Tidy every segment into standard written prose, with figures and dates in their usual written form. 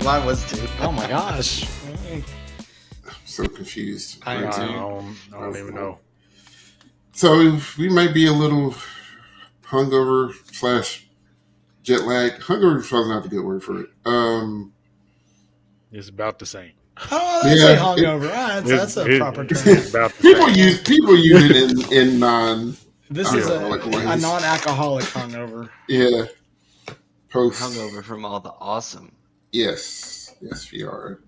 Mine was too. Oh my gosh. I'm so confused. I am too. I don't even know. So we might be a little hungover / jet lag. Hungover is probably not the good word for it. It's about the same. Oh, that's Yeah, a hungover. That's a proper term. It's about the people same. use it in non. This is a ways. non-alcoholic hungover. Yeah. Post Hungover from all the awesome. Yes, we are.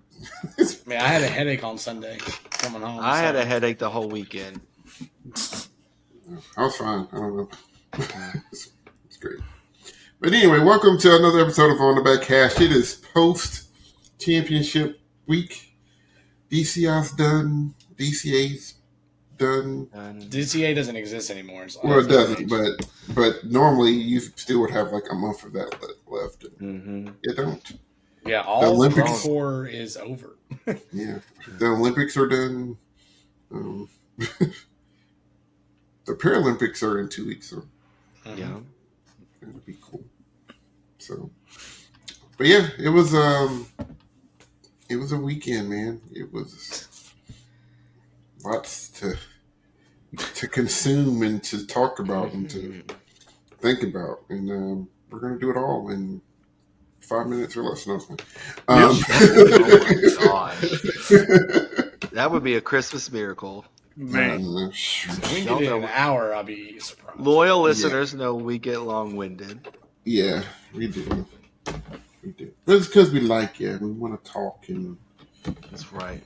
I mean, I had a headache on Sunday coming home. I had a headache the whole weekend. I was fine. I don't know. It's great. But anyway, welcome to another episode of On the Back Cash. It is post-championship week. DCI's done. DCA's done. DCA doesn't exist anymore. So Well, it doesn't, but normally you still would have like a month of that left. It don't. Yeah, all the Olympics core is over. Yeah, the Olympics are done. The Paralympics are in 2 weeks, so yeah, it'll be cool. So, but yeah, it was a weekend, man. It was lots to consume and to talk about and to think about, and we're gonna do it all in 5 minutes or less. No, oh my gosh, that would be a Christmas miracle. Man, if we get it in an hour, I'll be surprised. Loyal listeners know we get long-winded. Yeah, we do. We do. But it's because we like it. We want to talk and that's right,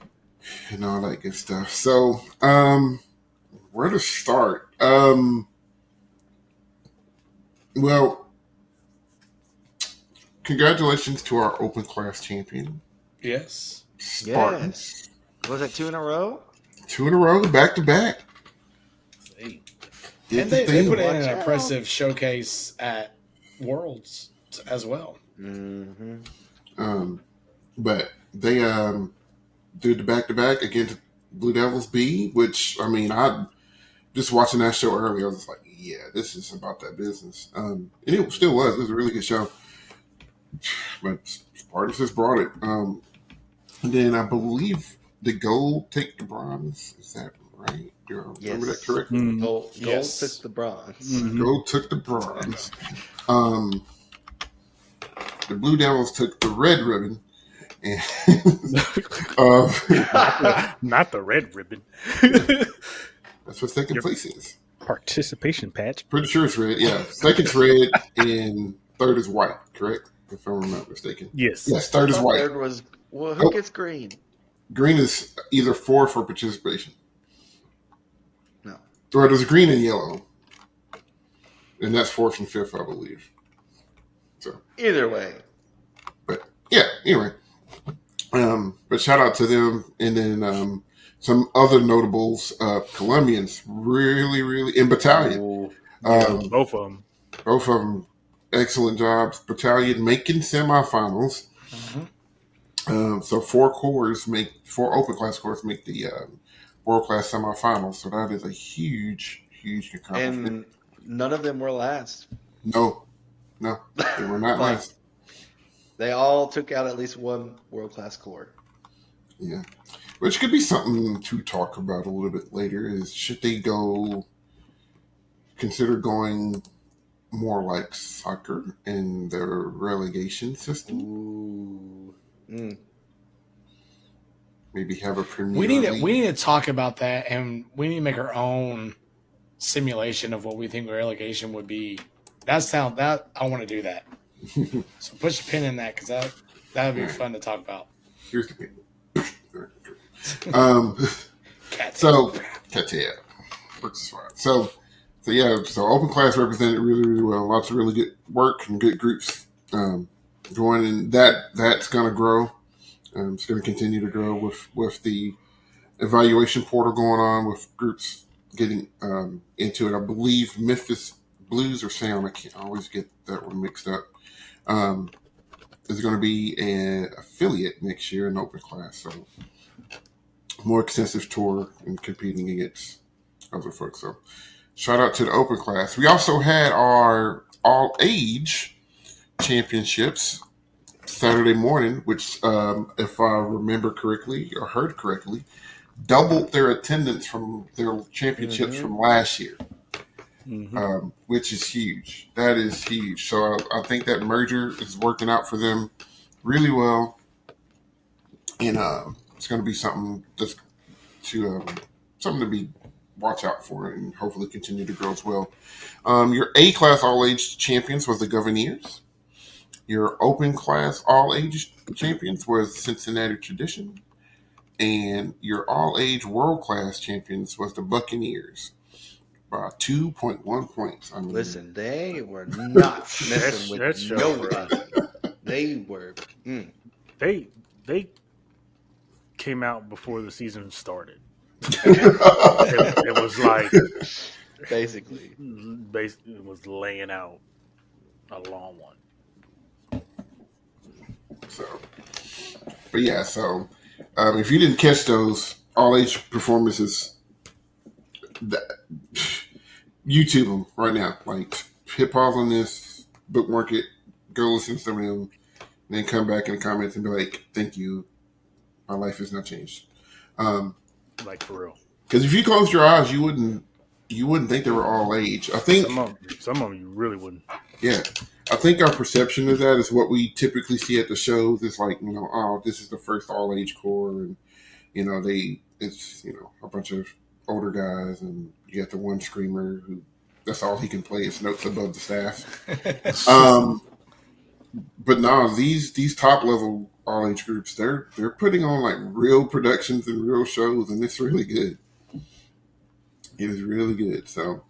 and all that good stuff. So, where to start? Well, congratulations to our open class champion. Yes. Spartans. Yes. Was it 2 in a row? 2 in a row, back to back. And they put in an impressive showcase at Worlds as well. But they did the back to back against Blue Devils B, which I mean, I just watching that show earlier, I was just like, yeah, this is about that business. And it still was. It was a really good show. But Spartans just brought it. And then I believe the gold take the bronze. Is that right? Do I remember that correctly? Gold took the bronze. Gold took the bronze. The Blue Devils took the red ribbon. And not the red ribbon. That's what second place is. Participation patch. Pretty sure it's red. Yeah, second's red and third is white. Correct, if I'm not mistaken. Yes. Yes, third is white. Third was who gets green? Green is either fourth for participation. No. Or there's green and yellow, and that's fourth and fifth, I believe. So either way. But yeah, anyway. But shout out to them, and then some other notables, Colombians, really in Battalion. Both of them, excellent jobs. Battalion making semifinals. So 4 open class cores make the world class semifinals. So that is a huge accomplishment. And none of them were last. No, they were not last. They all took out at least one world class core. Yeah, which could be something to talk about a little bit later. Is should they consider going more like soccer in their relegation system? Ooh. Maybe have a Premier We League. need to talk about that, and we need to make our own simulation of what we think relegation would be. I want to do that. So push a pin in that because that would be fun to talk about. Here's the pin. Katia works as far. So open class represented really well. Lots of really good work and good groups going, and that's going to grow. It's going to continue to grow with the evaluation portal going on, with groups getting into it. I believe Memphis Blues or Sound. I always get that one mixed up. Is going to be an affiliate next year in open class, so more extensive tour and competing against other folks. So shout out to the open class. We also had our all age championships Saturday morning, which, if I remember correctly or heard correctly, doubled their attendance from their championships from last year, which is huge. That is huge. So I think that merger is working out for them really well, and it's going to be something that's something to be watch out for, and hopefully continue to grow as well. Your A class all age champions was the Governors. Your open class all age champions was Cincinnati Tradition. And your all age world class champions was the Buccaneers by 2.1 points. I mean, listen, they were not messing with nobody. They were. They came out before the season started. It was like basically it was laying out a long one. So, but yeah, so if you didn't catch those all age performances, YouTube them right now. Like, hit pause on this, bookmark it, go listen to some of them, and then come back in the comments and be like, "Thank you, my life has not changed." Like, for real. Because if you closed your eyes, you wouldn't think they were all age. I think some of them you really wouldn't. Yeah, I think our perception of that is what we typically see at the shows. It's like, oh, this is the first all age core, and it's a bunch of older guys, and you got the one screamer who that's all he can play is notes above the staff. But no, these top level all age groups, they're putting on like real productions and real shows, and it's really good. It is really good. So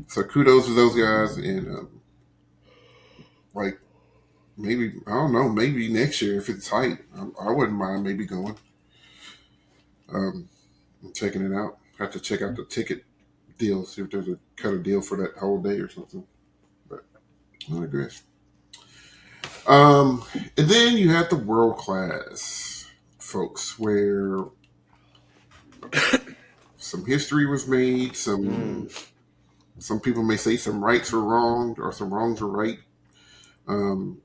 kudos to those guys, and like, maybe, I don't know, maybe next year if it's tight, I wouldn't mind maybe going and checking it out. Have to check out the ticket deal, see if there's a cut of deal for that whole day or something. But I digress. And then you have the world class folks where some history was made. Some people may say some rights were wrong or some wrongs were right. And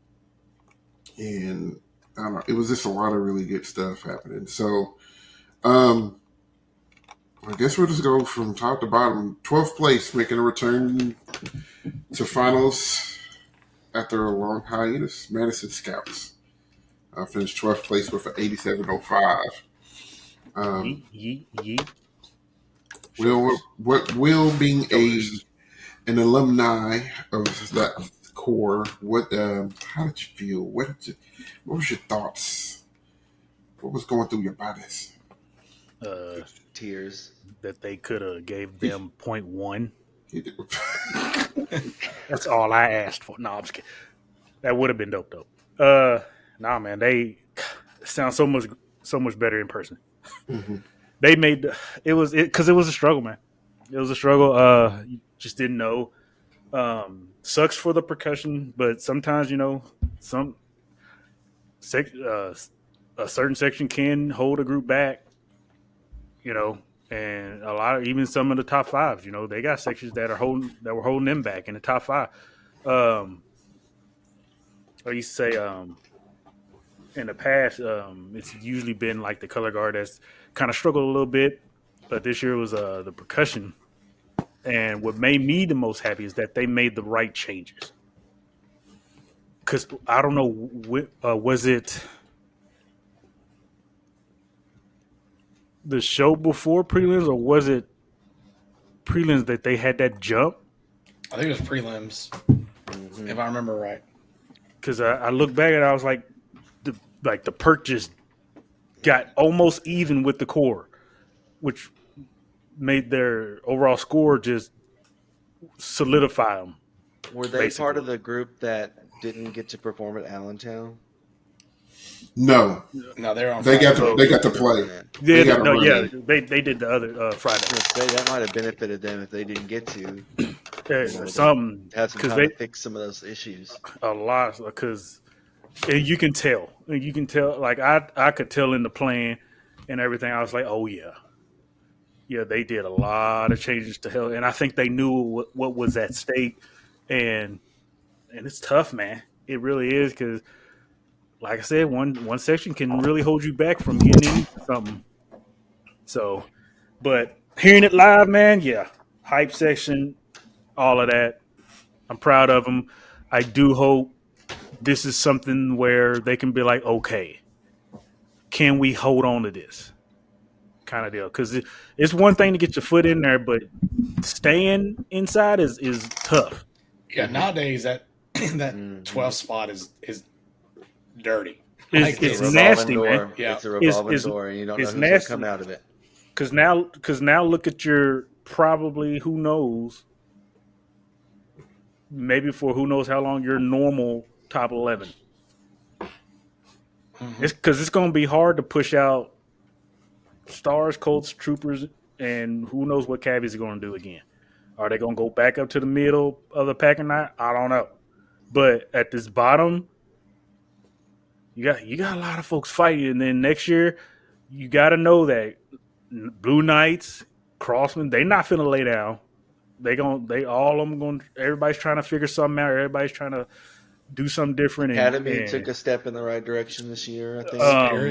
I don't know, it was just a lot of really good stuff happening. So, I guess we'll just go from top to bottom. 12th place, making a return to finals after a long hiatus. Madison Scouts finished 12th place with an 87.05. Yeet. Will being an alumni of that core, how did you feel? What was your thoughts? What was going through your bodies? Tears. That they could have gave them 0.1. That's all I asked for. No, I'm just kidding. That would have been dope though. Nah, man, they sound so much better in person. Mm-hmm. They made because it was a struggle, man. It was a struggle. You just didn't know. Sucks for the percussion, but sometimes a certain section can hold a group back. And a lot of even some of the top fives, they got sections that were holding them back in the top five. I used to say in the past, it's usually been like the color guard that's kind of struggled a little bit, but this year was the percussion. And what made me the most happy is that they made the right changes. Because I don't know, was it the show before prelims, or was it prelims that they had that jump? I think it was prelims, if I remember right. Because I look back and I was like, the perk just got almost even with the core, which made their overall score just solidify them. Were they basically part of the group that didn't get to perform at Allentown? No, they were on. They got Friday. to play. They did the other Friday. That might have benefited them if they didn't get to. Had some time to fix some of those issues. A lot, because you can tell. Like I could tell in the plan and everything. I was like, oh yeah, they did a lot of changes to hell, and I think they knew what was at stake, and it's tough, man. It really is, because like I said, one section can really hold you back from getting into something. So, but hearing it live, man, yeah, hype section, all of that. I'm proud of them. I do hope this is something where they can be like, okay, can we hold on to this kind of deal? Because it's one thing to get your foot in there, but staying inside is tough. Yeah, nowadays that that Mm-hmm. 12 spot is dirty. It's, Like, it's a nasty, revolving man. door. Yeah. It's a revolving It's- door, and you don't know it's who's going to nasty. come out of it. Because now look at your probably who knows, maybe for who knows how long your normal top 11. It's because it's going to be hard to push out Stars, Colts, Troopers, and who knows what Cavies are going to do again. Are they going to go back up to the middle of the pack or not? I don't know. But at this bottom, you got a lot of folks fighting, and then next year you got to know that Blue Knights, Crossman, they not finna lay down. All of them going. Everybody's trying to figure something out. Everybody's trying to do something different. Academy and took a step in the right direction this year, I think.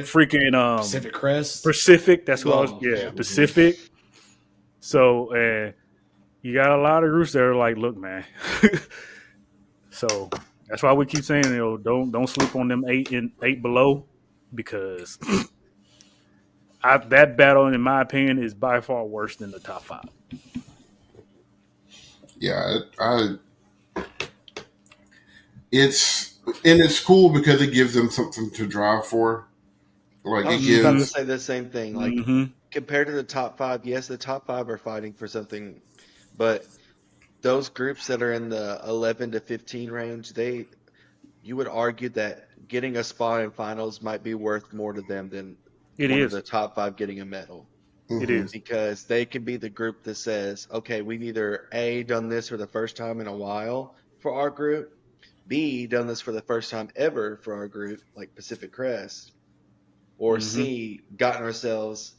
freaking Pacific Crest. Pacific. That's what I was. Oh, Yeah, yeah. Pacific. So you got a lot of groups that are like, look, man. So that's why we keep saying, don't sleep on them eight below, because that battle, in my opinion, is by far worse than the top 5. Yeah, it's cool because it gives them something to drive for. Like I it was just about to gives. say the same thing. Like, compared to the top 5, yes, the top 5 are fighting for something, but those groups that are in the 11 to 15 range, you would argue that getting a spot in finals might be worth more to them than It one is. of the top 5 getting a medal. It is. Because they can be the group that says, okay, we've either A, done this for the first time in a while for our group, B, done this for the first time ever for our group, like Pacific Crest, or C, gotten ourselves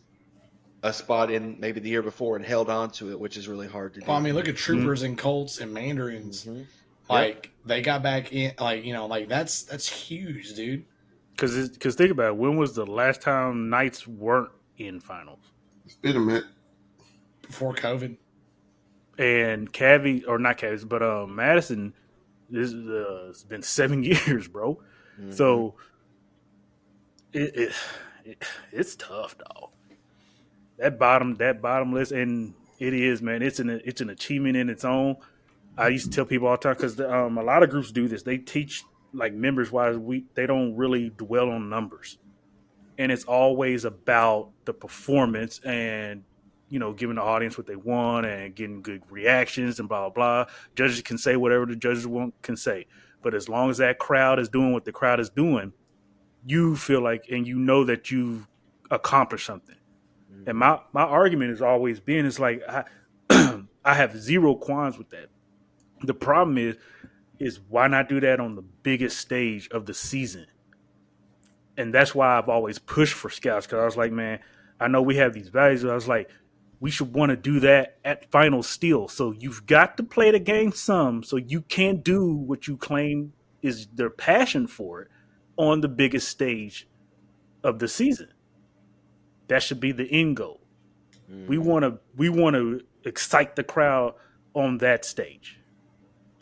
a spot in maybe the year before and held on to it, which is really hard to do. Well, I mean, look at Troopers and Colts and Mandarins. Like, they got back in, like, that's huge, dude. Because think about it, when was the last time Knights weren't in finals? It's been a minute. Before COVID. And not Cavies, but Madison, it's been 7 years, bro. So it's tough, dog. That bottom list, and it is, man. It's an achievement in its own. I used to tell people all the time, because a lot of groups do this. They teach, like, members wise, they don't really dwell on numbers, and it's always about the performance and giving the audience what they want and getting good reactions and blah blah blah. Judges can say whatever the judges can say, but as long as that crowd is doing what the crowd is doing, you feel like, and that you've accomplished something. And my argument has always been, it's like I have zero qualms with that. The problem is why not do that on the biggest stage of the season? And that's why I've always pushed for scouts, because I was like, man, I know we have these values. I was like, we should want to do that at final still. So you've got to play the game some, so you can't do what you claim is their passion for it on the biggest stage of the season. That should be the end goal. We want to excite the crowd on that stage.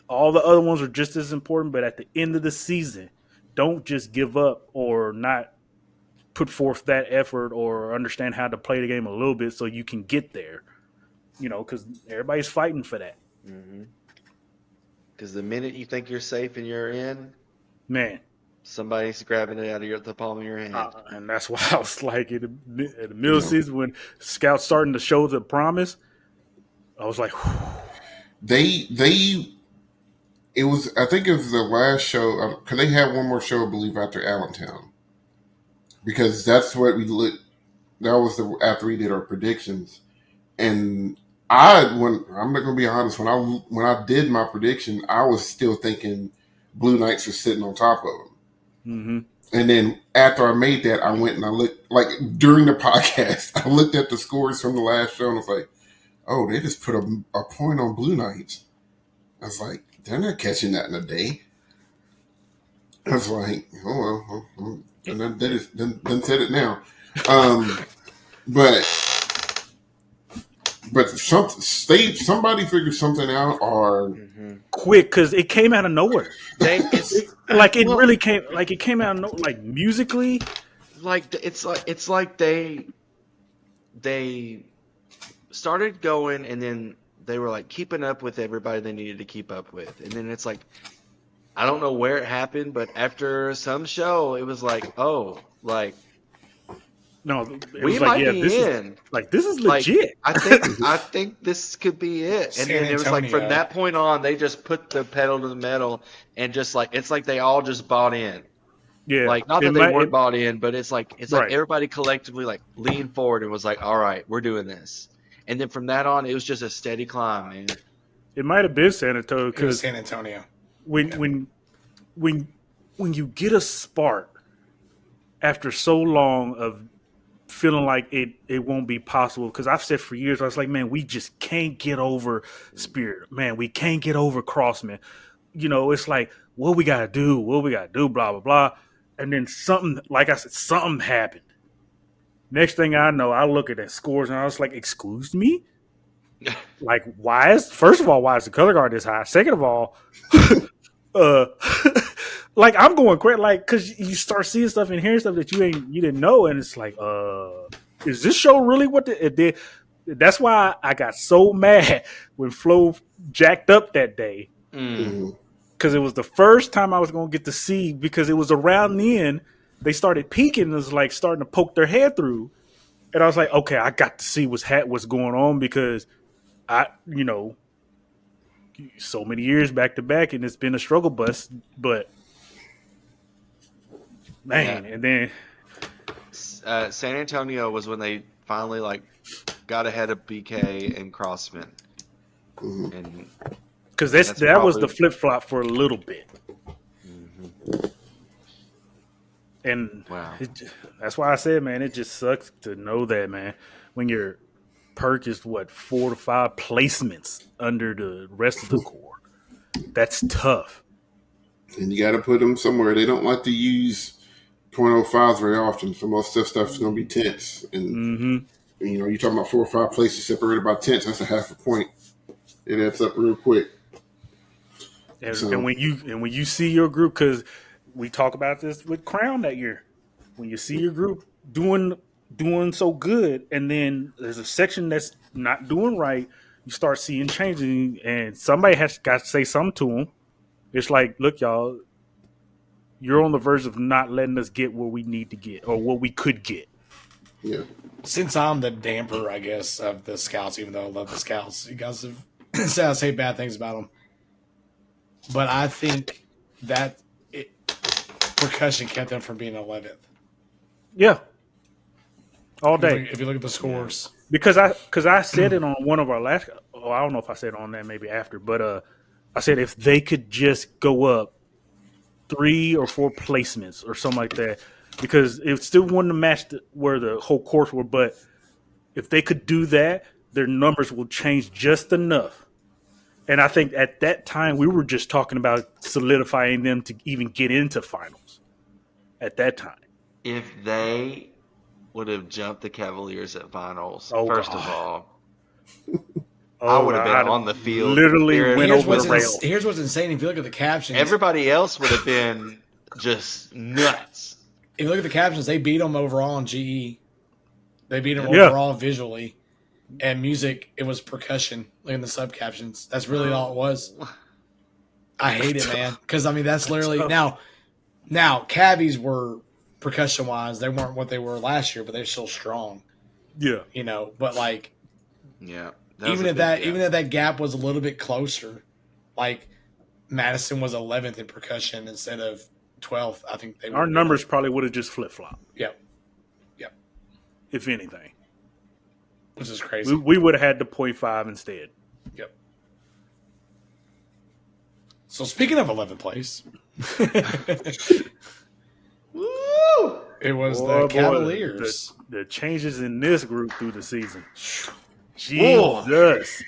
All the other ones are just as important, but at the end of the season, don't just give up or not put forth that effort or understand how to play the game a little bit so you can get there. Because everybody's fighting for that. Because the minute you think you're safe and you're in, man, somebody's grabbing it out of the palm of your hand. And that's why I was like, at the middle of the season, when scouts starting to show the promise, I was like, it was, I think it was the last show, because they had one more show, I believe, after Allentown. Because that's what that was after we did our predictions. And I'm not going to be honest, when I did my prediction, I was still thinking Blue Knights were sitting on top of them. And then after I made that, I went and I looked, like during the podcast, I looked at the scores from the last show and I was like, oh, they just put a point on Blue Knights. I was like, they're not catching that in a day. I was like, oh well, and then said it now. Um, but somebody figured something out, or quick, because it came out of nowhere. It's Like it well, really came. Like it came out of like musically. like it's like they started going, and then they were like keeping up with everybody they needed to keep up with, and then it's like I don't know where it happened, but after some show, it was like, oh, like No, it we was like, might yeah, be in. this is Like legit. I think this could be it. And San then it was like from Antonio. that point on, they just put the pedal to the metal and just like it's like they all just bought in. Yeah, Like not it that they might. weren't bought in, but it's like Right. everybody collectively like leaned forward and was like, all right, we're doing this. And then from that on, it was just a steady climb, man. It might have been San Antonio It was because San Antonio. when when you get a spark after so long of feeling like it won't be possible, because I've said for years, I was like, man, we just can't get over Spirit, man, we can't get over Crossman. You know, it's like what we gotta do, blah blah blah. And then something, like I said, something happened. Next thing I know, I look at the scores and I was like, excuse me? Like, first of all, why is the color guard this high? Second of all, uh like I'm going crazy, like, because you start seeing stuff and hearing stuff that you didn't know, and it's like, is this show really what it did? That's why I got so mad when Flo jacked up that day, because it was the first time I was going to get to see, because it was around then they started peeking and it was like starting to poke their head through, and I was like, okay, I got to see what's going on, because so many years back to back, and it's been a struggle bus, but man, Yeah. and then San Antonio was when they finally like got ahead of BK and Crossman, and because that's that was probably the flip flop for a little bit, and wow. that's why I said, man, it just sucks to know that, man, when your perk is 4 to 5 placements under the rest of the core. That's tough. and you got to put them somewhere. They don't like to use .05s very often, so most of that stuff's going to be tenths. And you know, you're talking about 4 or 5 places separated by tenths. That's a half a point. It adds up real quick. And when you see your group, because we talk about this with Crown that year, when you see your group doing so good, and then there's a section that's not doing right, you start seeing changes, and somebody has got to say something to them. It's like, look, y'all, you're on the verge of not letting us get what we need to get or what we could get. Yeah. Since I'm the damper, I guess, of the Scouts, even though I love the Scouts, you guys have said I say bad things about them. But I think that percussion kept them from being 11th. Yeah. All day. If you look at the scores. Because I said it on one of our last, I don't know if I said it on that, maybe after, but I said if they could just go up 3 or 4 placements or something like that, because it still wouldn't have matched where the whole course were, but if they could do that, their numbers will change just enough. And I think at that time we were just talking about solidifying them to even get into finals at that time. If they would have jumped the Cavaliers at finals, Oh, first God. of all, I would have been on the field. Literally went Here's over the rail. Here's what's insane. If you look at the captions, Everybody else would have been just nuts. if you look at the captions, they beat them overall in GE. They beat them Yeah. overall visually. And music, it was percussion. Look in the sub captions. That's really all it was. I hate it, man. Because, I mean, that's literally now Cavies were percussion wise, they weren't what they were last year, but they're still strong. Yeah. You know, but like Yeah. even if that gap was a little bit closer, like Madison was 11th in percussion instead of 12th. I think Our numbers probably would have just flip flopped. Yep. If anything. Which is crazy. We would have had the 0.5 instead. Yep. So speaking of 11th place, Woo! it was Boy, the Cavaliers. The changes in this group through the season. Jesus.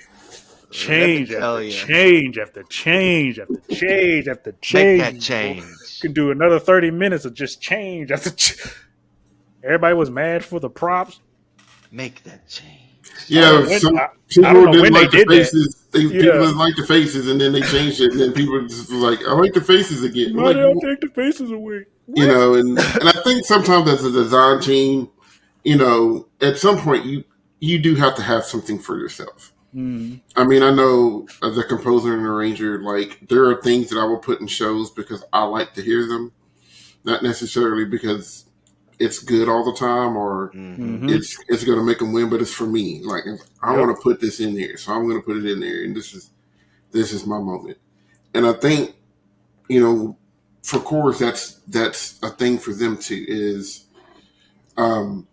Change tell after you. change after change after change after change. Make that change. can do another 30 minutes of just change. Everybody was mad for the props. Make that change. Yeah, When, some I don't people know didn't when they like the did that. faces. People Yeah. didn't like the faces, and then they changed it, and then people just was like, "I like the faces again." I'm Why like, did I take the faces away? you What? know, and I think sometimes as a design team, you know, at some point you do have to have something for yourself. Mm. I mean, I know as a composer and arranger, like there are things that I will put in shows because I like to hear them, not necessarily because it's good all the time or Mm-hmm. it's going to make them win, but it's for me. Like I Yep. want to put this in there, so I'm going to put it in there, and this is my moment. And I think, you know, for chorus, that's a thing for them too. Is um,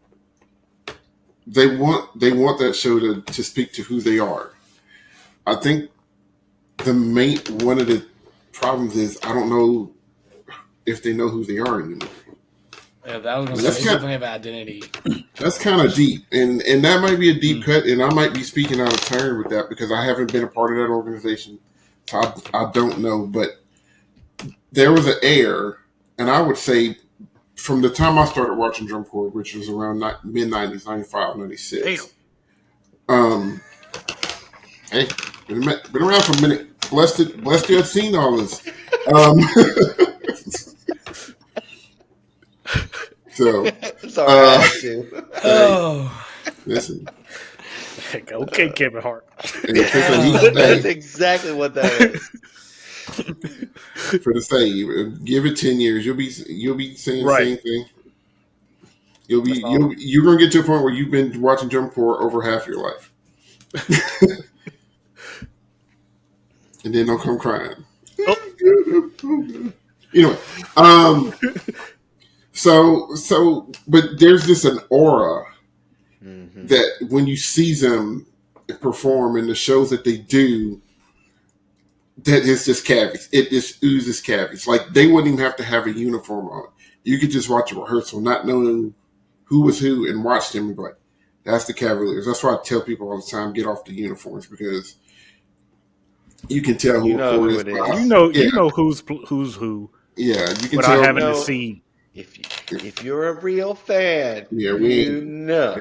they want that show to speak to who they are. I think the main one of the problems is I don't know if they know who they are anymore. Yeah, that was gonna That's say they kind definitely have an identity. that's kind of deep, and that might be a deep cut, and I might be speaking out of turn with that because I haven't been a part of that organization, so I don't know. But there was an air, and I would say from the time I started watching drum corps, which was around mid 90s, 95, 96. Hey, been around for a minute. Blessed to have seen all this. Um, so, Sorry, I had to. Oh, listen. Okay, Kevin Hart. That's exactly what that is. For the same, give it 10 years, you'll be saying Right. the same thing. You're gonna get to a point where you've been watching drum corps over half your life, and then don't come crying. Oh. Anyway, but there's just an aura that when you see them perform in the shows that they do, that is just cavies. It just oozes cavies. Like they wouldn't even have to have a uniform on. You could just watch a rehearsal, not knowing who was who, and watch them and be like, "That's the Cavaliers." That's why I tell people all the time, get off the uniforms because you can tell who You a know core who is. it is. You know who's who. Yeah, you can Without tell. having to see. If you're a real fan, Yeah, you know.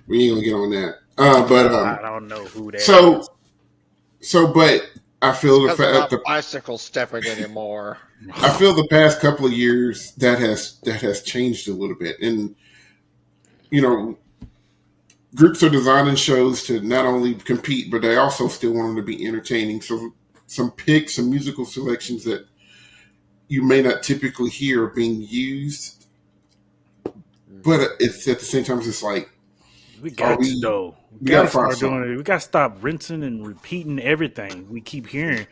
we ain't gonna get on that. I don't know who that so is. but I feel Because I'm not bicycle stepping anymore. I feel the past couple of years that has changed a little bit, and you know, groups are designing shows to not only compete, but they also still want them to be entertaining. So some musical selections that you may not typically hear are being used, but it's at the same time it's like We got to though. We gotta got to find start doing it. We got to stop rinsing and repeating everything we keep hearing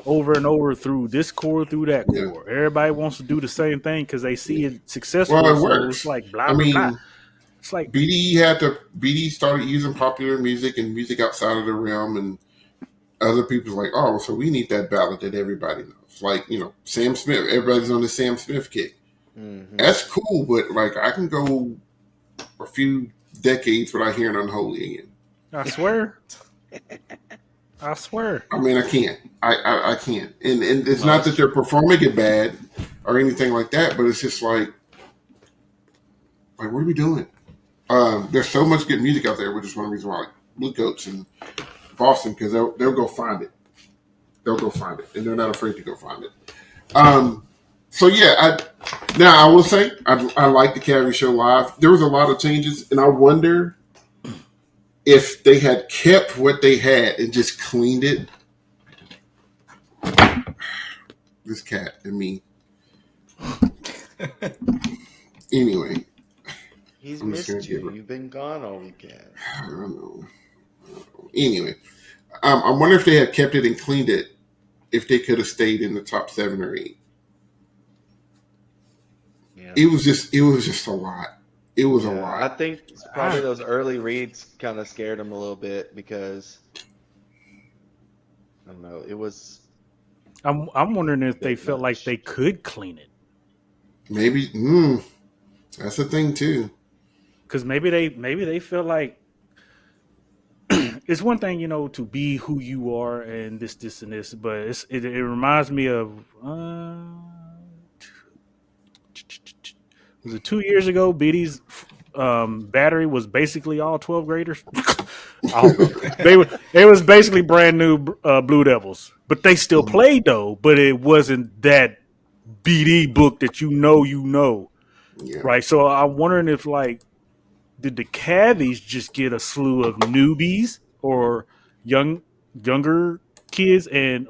over and over through this core, through that core. Everybody wants to do the same thing because they see it successful. Well, it so works. it's like blah I blah blah. mean, It's like BD started using popular music and music outside of the realm, and other people's like, oh, so we need that ballad that everybody knows. Like, you know, Sam Smith. Everybody's on the Sam Smith kick. Mm-hmm. That's cool, but like I can go a few decades without hearing Unholy again. I swear. I swear. I mean, I can't. I can't. And it's not that they're performing it bad or anything like that, but it's just like what are we doing? There's so much good music out there, which is one reason why I like Blue Coats and Boston, because they'll go find it. They'll go find it, and they're not afraid to go find it. So yeah, I will say I like the Cavity Show live. There was a lot of changes, and I wonder if they had kept what they had and just cleaned it. This cat and me. Anyway. He's missed you. You've been gone all weekend. I don't know. Anyway. I wonder if they had kept it and cleaned it, if they could have stayed in the top 7 or 8. Yeah. It was just a lot. It was a lot. I think probably those early reads kind of scared him a little bit because I don't know. It was. I'm wondering if they felt like they could clean it. Maybe. That's a thing too. Because maybe they feel like it's one thing, you know, to be who you are and this and this, but it reminds me of Was it 2 years ago? BD's battery was basically all 12 graders. I don't know. They was basically brand new Blue Devils, but they still Mhm. played though. But it wasn't that BD book that you know, Yeah. right? So I'm wondering if like did the Cavies just get a slew of newbies or younger kids and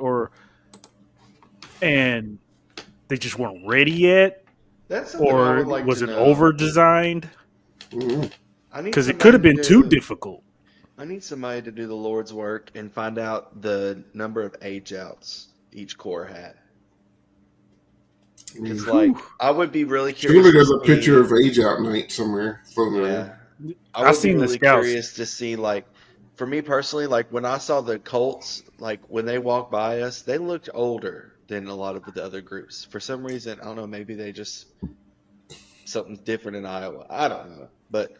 they just weren't ready yet, That's something I or would like to was it know. over designed? Mhm. I need Because it could somebody have to been too do. difficult. I need somebody to do the Lord's work and find out the number of age outs each core had. I Because, mean, Whew. like, I would be really surely curious to there's a picture see. of Age Out Night somewhere floating around. Yeah, I I would be seen the really scouts. curious to see, like, for me personally, like, when I saw the Colts, like, when they walked by us, they looked older than a lot of the other groups. For some reason, I don't know, maybe they just, something's different in Iowa. I don't know. But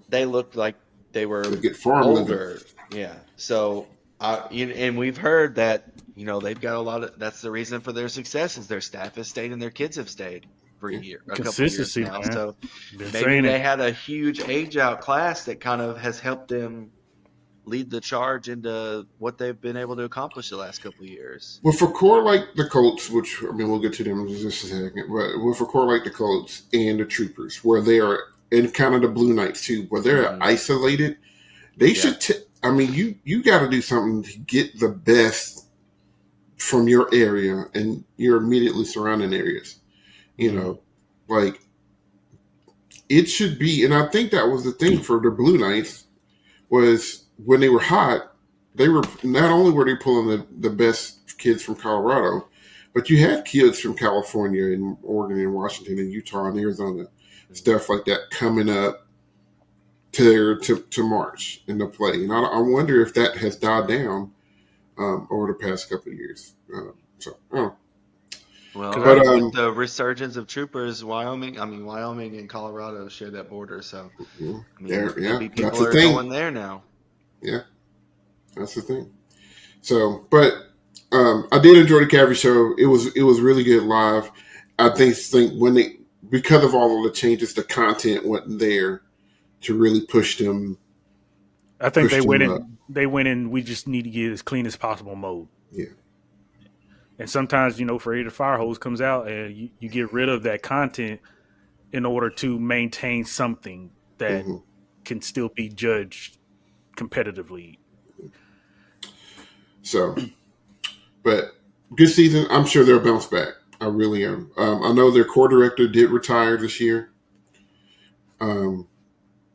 they looked like they They were get farm living. older. Yeah. So and we've heard that they've got a lot of. That's the reason for their success is their staff has stayed and their kids have stayed for Yeah. a couple years Consistency, now. man. So Been maybe saying they it. had a huge age out class that kind of has helped them lead the charge into what they've been able to accomplish the last couple of years. Well, for core like the Colts, which I mean we'll get to them in just a second, but for core like the Colts and the Troopers, where they are, and kind of the Blue Knights too, where they're Hmm. isolated, they Yeah. should. I mean, you got to do something to get the best from your area and your immediately surrounding areas. You Mhm. know, like it should be, and I think that was the thing for the Blue Knights was when they were hot, they were not only were they pulling the best kids from Colorado, but you had kids from California and Oregon and Washington and Utah and Arizona, stuff like that coming up to March in the play. And I wonder if that has died down over the past couple of years. So, I don't know. Well, Because I But mean, with the resurgence of troopers, Wyoming and Colorado share that border, so I mean, yeah, maybe that's people the are thing. going there now. Yeah, that's the thing. So, but I did enjoy the Cavi show. It was really good live. I think when they because of all of the changes, the content wasn't there to really I think push they them went up. in. They went in. We just need to get as clean as possible mode. Yeah. And sometimes, for the fire hose comes out, and you get rid of that content in order to maintain something that Hmm. can still be judged competitively. So, but good season. I'm sure they'll bounce back. I really am. I know their core director did retire this year um,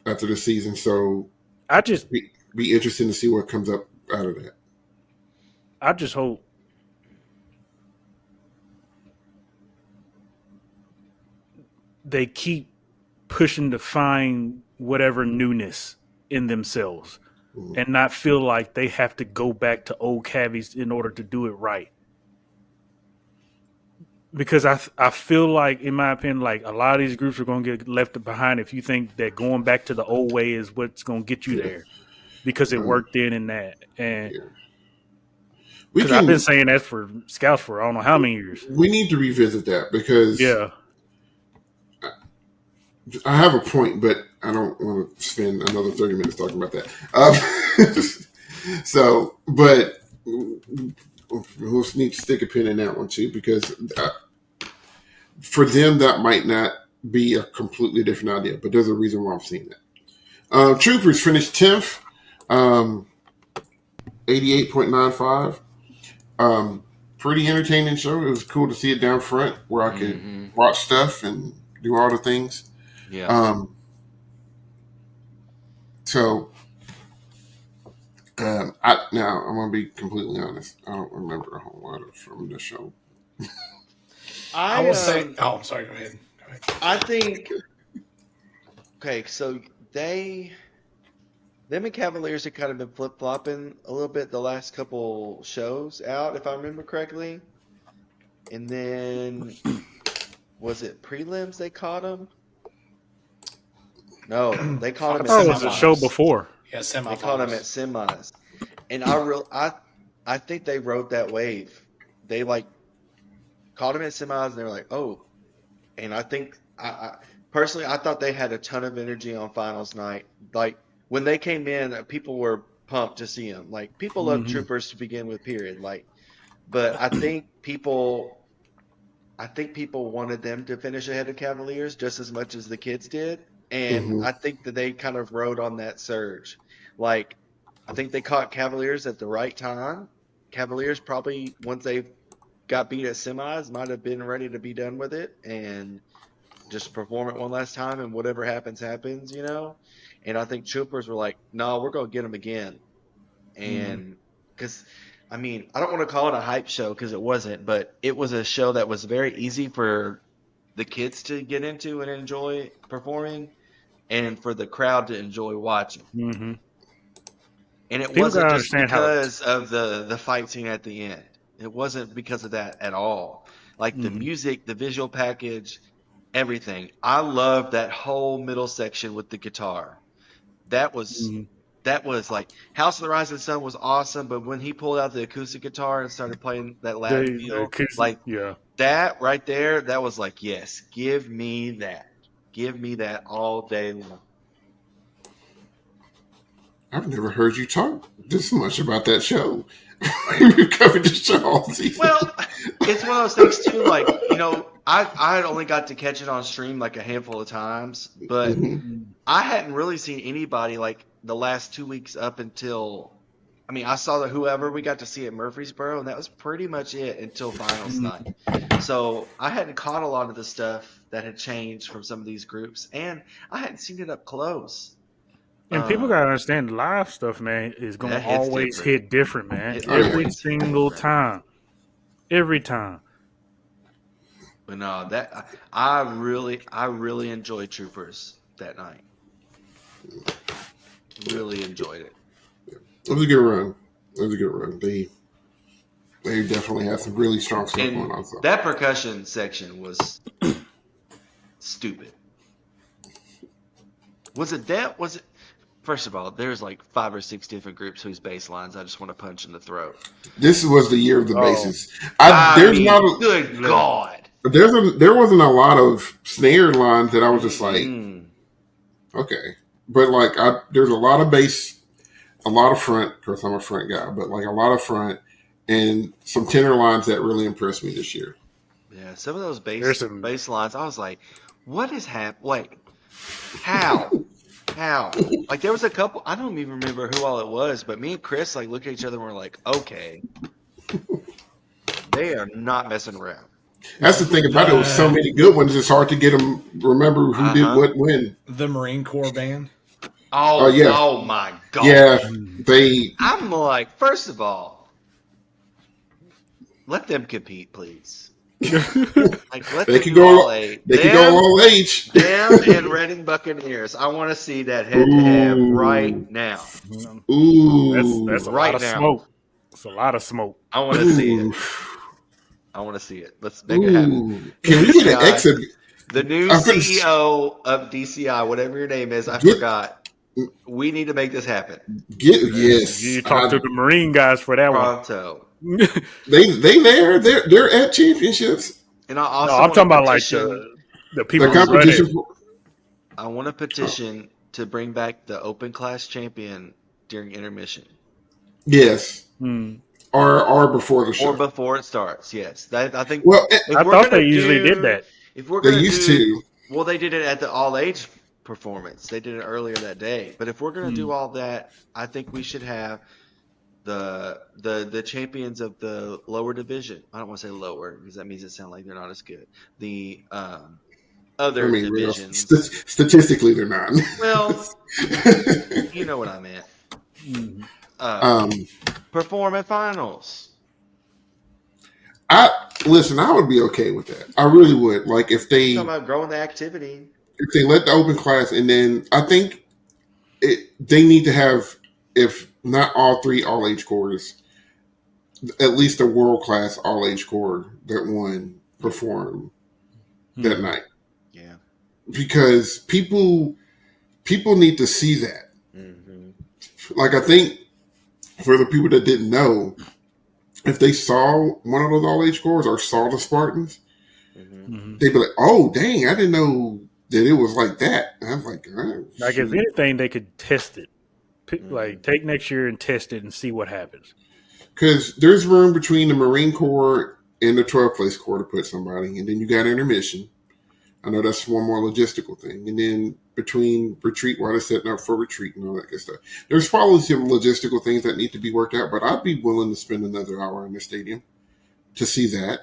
after the season, so I just, be interesting to see what comes up out of that. I just hope they keep pushing to find whatever newness in themselves Mhm. and not feel like they have to go back to old cavies in order to do it right. Because I feel like, in my opinion, like a lot of these groups are going to get left behind if you think that going back to the old way is what's going to get you Yeah. there because it Um, worked in and that. And yeah. We because I've been can. saying that for scouts for I don't know how many years. We need to revisit that because Yeah. I have a point, but I don't want to spend another 30 minutes talking about that. So, but we'll need to stick a pin in that one too, because for them, that might not be a completely different idea, but there's a reason why I'm seeing that. Troopers finished 10th, 88.95. Pretty entertaining show. It was cool to see it down front where I could Hmm. watch stuff and do all the things. Yeah. Um, so now I'm gonna be completely honest. I don't remember a whole lot from the show. I I will say. um Oh, sorry. Go ahead. I think okay, so them and Cavaliers have kind of been flip flopping a little bit the last couple shows out, if I remember correctly. And then was it prelims they caught them? No, they caught them at Oh, it was a show Semifinals. semis. before. Yeah, They caught them at semifinals. semis, and I think they rode that wave. They like caught them at semis, and they were like, oh, and I think I personally, I thought they had a ton of energy on finals night. Like when they came in, people were pumped to see them. Like people love Mm-hmm. Troopers to begin with, period. Like, but I think people wanted them to finish ahead of Cavaliers just as much as the kids did, and Hmm. I think that they kind of rode on that surge. Like, I think they caught Cavaliers at the right time. Cavaliers probably once they got beat at semis might have been ready to be done with it and just perform it one last time, and whatever happens, happens, you know? And I think Troopers were like, no, we're going to get them again. Mm-hmm. And because, I mean, I don't want to call it a hype show because it wasn't, but it was a show that was very easy for the kids to get into and enjoy performing and for the crowd to enjoy watching. Mm-hmm. And it People wasn't gotta just understand how. because of the fight scene at the end. It wasn't because of that at all. Like the Mm-hmm. music, the visual package, everything. I loved that whole middle section with the guitar. That was Mm-hmm. that was like House of the Rising Sun was awesome, but when he pulled out the acoustic guitar and started playing that Latin The feel, kids, like yeah. that right there, that was like, yes, give me that. Give me that all day long. I've never heard you talk this much about that show. We've covered the show all season. Well, it's one of those things too. Like I had only got to catch it on stream like a handful of times, but Hmm. Mm-hmm. I hadn't really seen anybody like the last 2 weeks up until. I mean, I saw the whoever we got to see at Murfreesboro, and that was pretty much it until finals night. So I hadn't caught a lot of the stuff that had changed from some of these groups, and I hadn't seen it up close. And people gotta Um, understand live stuff, man, is gonna that hits always different. hit different, man. It Oh yeah. Every always hits single different. time. Every time. But no, that I really enjoyed Troopers that night. Really enjoyed it. It was a good run. It was a good run. They definitely had some really strong stuff going And on. So. that percussion section was stupid. Was it that? Was it? First of all, there's like 5 or 6 different groups whose bass lines I just want to punch in the throat. This was the year of the Oh, bases. I There's not. mean, good God. There wasn't a lot of snare lines that I was just like, Mm-mm. okay, but like there's a lot of bass, a lot of front. Of course, I'm a front guy, but like a lot of front and some tenor lines that really impressed me this year. Yeah, some of those there's some. bass lines, I was like, what is happening? Like, how? How? Like there was a couple. I don't even remember who all it was, but me and Chris like looked at each other and were like, okay, they are not messing around. That's the thing about it. Was so many good ones. It's hard to get them. Remember who did Uh-huh. what when. The Marine Corps band. Oh Oh, yeah, oh my yeah. gosh. They I'm like, first of all, let them compete, please. Like, let they them could do all go. eight. They could go all H. Them and Reading Buccaneers. I want to see that head to head right Ooh, now. That's ooh, a lot Right of now. smoke. It's a lot of smoke. I want to see it. ooh, I want to see it. Let's make it happen. ooh. Can we get an DCI, exit? the new I'm gonna CEO of DCI, whatever your name is, I get forgot. We need to make this happen. yes. You talk to the Marine guys for that one. Pronto. They there. They're at championships. And I No, also I'm want talking to about like petition. the The people who run it. competition. I want to petition to bring back the open class champion during intermission Yes, Hmm. or before the or show. before it starts. Yes, that I think Well, if I we're thought they gonna usually did do that. if we're they gonna used do to. well, they did it at the all age performance. They did it earlier that day. But if we're gonna Hmm. do all that, I think we should have the champions of the lower division. I don't want to say lower because that means it sounds like they're not as good. The I other mean, divisions. statistically, they're not. Well, you know what I meant. Hmm. Uh, um, perform at finals. I listen. I would be okay with that. I really would. Like if Talking they about growing the activity. let the open class, and then I think they need to have, if not all three all age cores, at least a world class all age core that won perform that Hmm. night, Yeah. because people need to see that. Hmm. Like I think for the people that didn't know, if they saw one of those all age cores or saw the Spartans, Mm-hmm. they'd be like, "Oh, dang, I didn't know that it was like that." And I'm like, Like if anything, they could test it. Mm-hmm. Like take next year and test it and see what happens. because there's room between the Marine Corps and the 12 place Corps to put somebody, and then you got intermission. I know that's one more logistical thing, and then between retreat while they're setting up for retreat and all that good stuff, there's probably some logistical things that need to be worked out. But I'd be willing to spend another hour in the stadium to see that.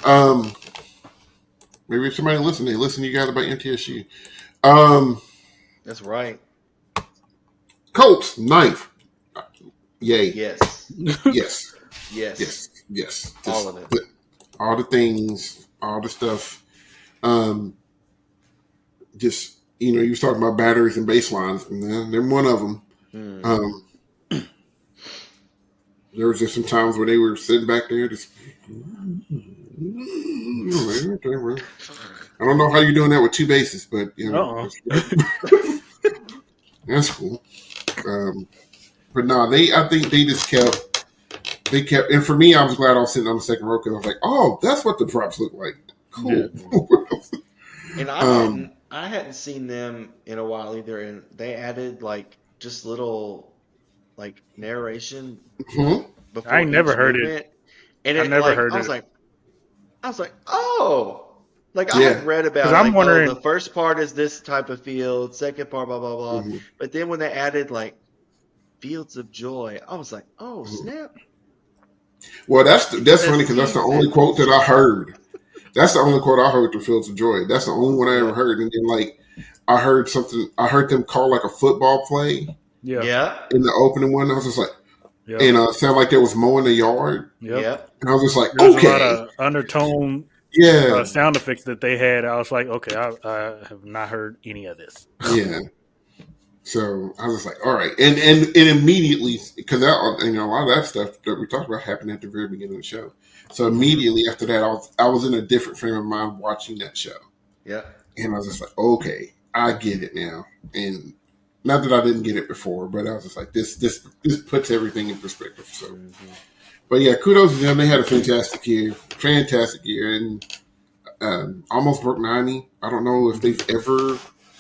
Um, maybe if somebody listen, they listen to you guys about MTSU. That's right. Colts, ninth. Yay. Yes. Yes. Yes. Yes. All of it. All the things, all the stuff. Just, you was talking about batteries and baselines, and they're one of them. Mm-hmm. There was just some times where they were sitting back there just. I don't know how you're doing that with two bases, but that's cool. But no, I think they just kept, and for me, I was glad I was sitting on the second row because I was like, oh, that's what the drops look like. Cool. Yeah. And I hadn't seen them in a while either, and they added like just little like narration I before ain't never each heard movement, it. and I it never like heard it I was like, oh, like I Yeah. had read because about I'm like, oh, the wondering. first part is this type of field, second part, blah blah blah, Mm-hmm. but then when they added like fields of joy, I was like, oh Mm-hmm. snap, Well, that's the funny because that's the only quote seasons. that I heard. That's the only quote I heard to Fields of Joy. That's the only one I ever Yep. heard. And then like I heard something. I heard them call like a football play Yeah. Yep. in the opening one. I was just like, Yep. and it sounded like they was mowing the yard. Yep. Yep. And I was just like, There was a lot okay, of undertone yeah, sound effects that they had. I was like, okay, I have not heard any of this. yeah. So I was just like, all right, and immediately because a lot of that stuff that we talked about happened at the very beginning of the show. So immediately after that, I was in a different frame of mind watching that show, Yep. and I was just like, okay, I get it now, and not that I didn't get it before, but I was just like, this puts everything in perspective. So, Mm-hmm. but yeah, kudos to them. They had a fantastic year, and almost broke 90. I don't know if they've ever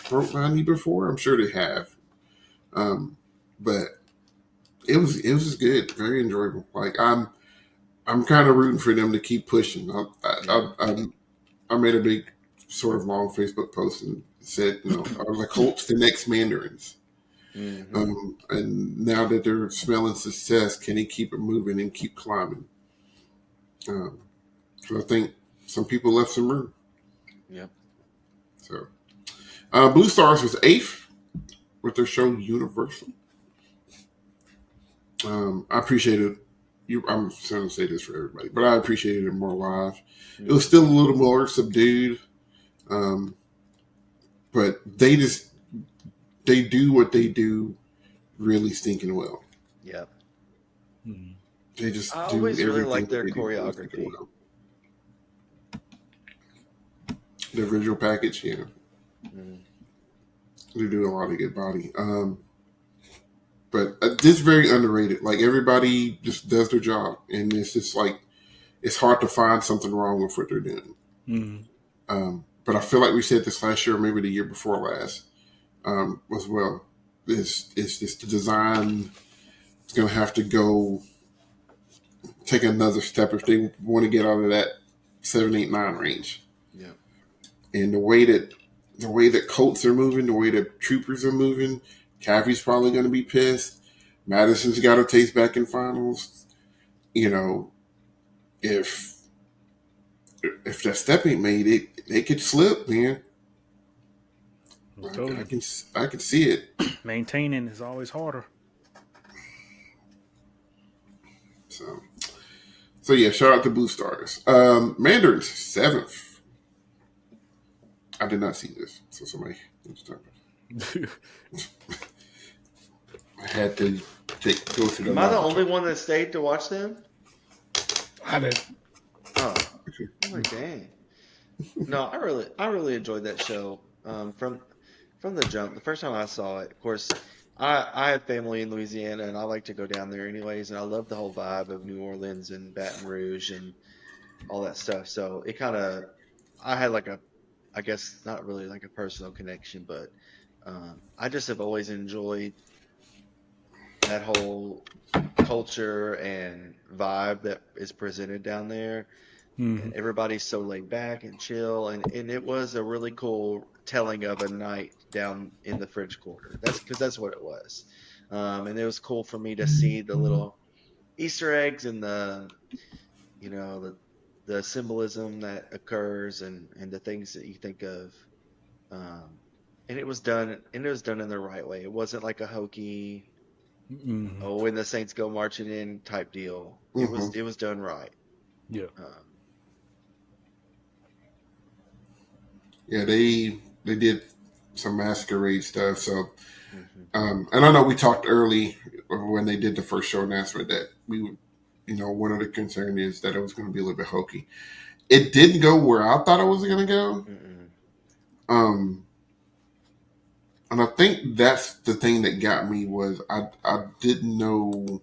broke 90 before. I'm sure they have. But it was just good, very enjoyable. Like I'm kind of rooting for them to keep pushing. I made a big sort of long Facebook post and said, are the Colts the next Mandarins? Mm-hmm. And now that they're smelling success, can he keep it moving and keep climbing? So I think some people left some room. Yep. So Blue Stars was 8th with their show Universal. I appreciated I'm trying to say this for everybody, but I appreciated it more live. Mm-hmm. It was still a little more subdued, but they do what they do really stinking well. Yep. They just I do always really everything like their they do really stinking choreography. well. Their visual package, yeah, they do a lot of good body. But this is very underrated. Like everybody just does their job, and it's just like it's hard to find something wrong with what they're doing. But I feel like we said this last year, or maybe the year before last, as well. It's just the design is going to have to go take another step if they want to get out of that 7, 8, 9 range. Yeah. And the way that Colts are moving, the way that Troopers are moving, Caffey's probably going to be pissed. Madison's got a taste back in finals. If that step ain't made, it could slip, man. I can see it. Maintaining is always harder. So yeah, shout out to Blue Stars. Mandarins 7th. I did not see this, so somebody needs to talk about it. I had to go through the. Am I the only one that stayed to watch them? I did. Oh, I'm like, dang. No, I really enjoyed that show. From the jump, the first time I saw it, of course, I have family in Louisiana, and I like to go down there anyways, and I love the whole vibe of New Orleans and Baton Rouge and all that stuff. So it kind of, I had like a, I guess not really like a personal connection, but I just have always enjoyed that whole culture and vibe that is presented down there. Hmm. And everybody's so laid back and chill, and it was a really cool telling of a night down in the French Quarter. That's because that's what it was. And it was cool for me to see the little Easter eggs and you know, the symbolism that occurs and the things that you think of. Um, and it was done in the right way. It wasn't like a hokey, Hmm. oh, when the Saints go marching in type deal. Hmm. It was done right. Yeah. Um, Yeah, they did some masquerade stuff. So, mhm. and I know we talked early when they did the first show announcement that we would, one of the concern is that it was going to be a little bit hokey. It didn't go where I thought it was going to go. Mm-mm. Um, and I think that's the thing that got me was I didn't know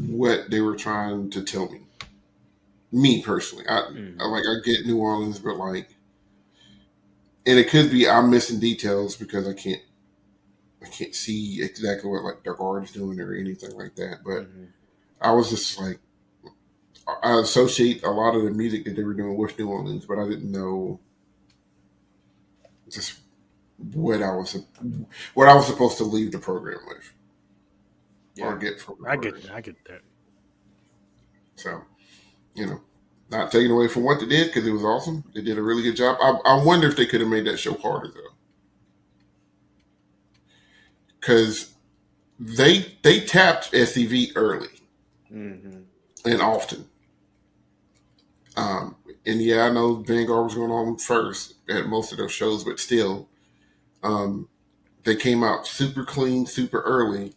what they were trying to tell me. Me personally, I get New Orleans, but like, and it could be I'm missing details because I can't see exactly what like their guard is doing or anything like that. But Mm-hmm. I was just like, I associate a lot of the music that they were doing with New Orleans, but I didn't know just what I was supposed to leave the program with or Yeah. get from the I get program. I get that. So, you know, not taking away from what they did because it was awesome. They did a really good job. I wonder if they could have made that show harder though, because they tapped SCV early Mm-hmm. and often. Um, and yeah, I know Vanguard was going on first at most of those shows, but still, um, they came out super clean, super early,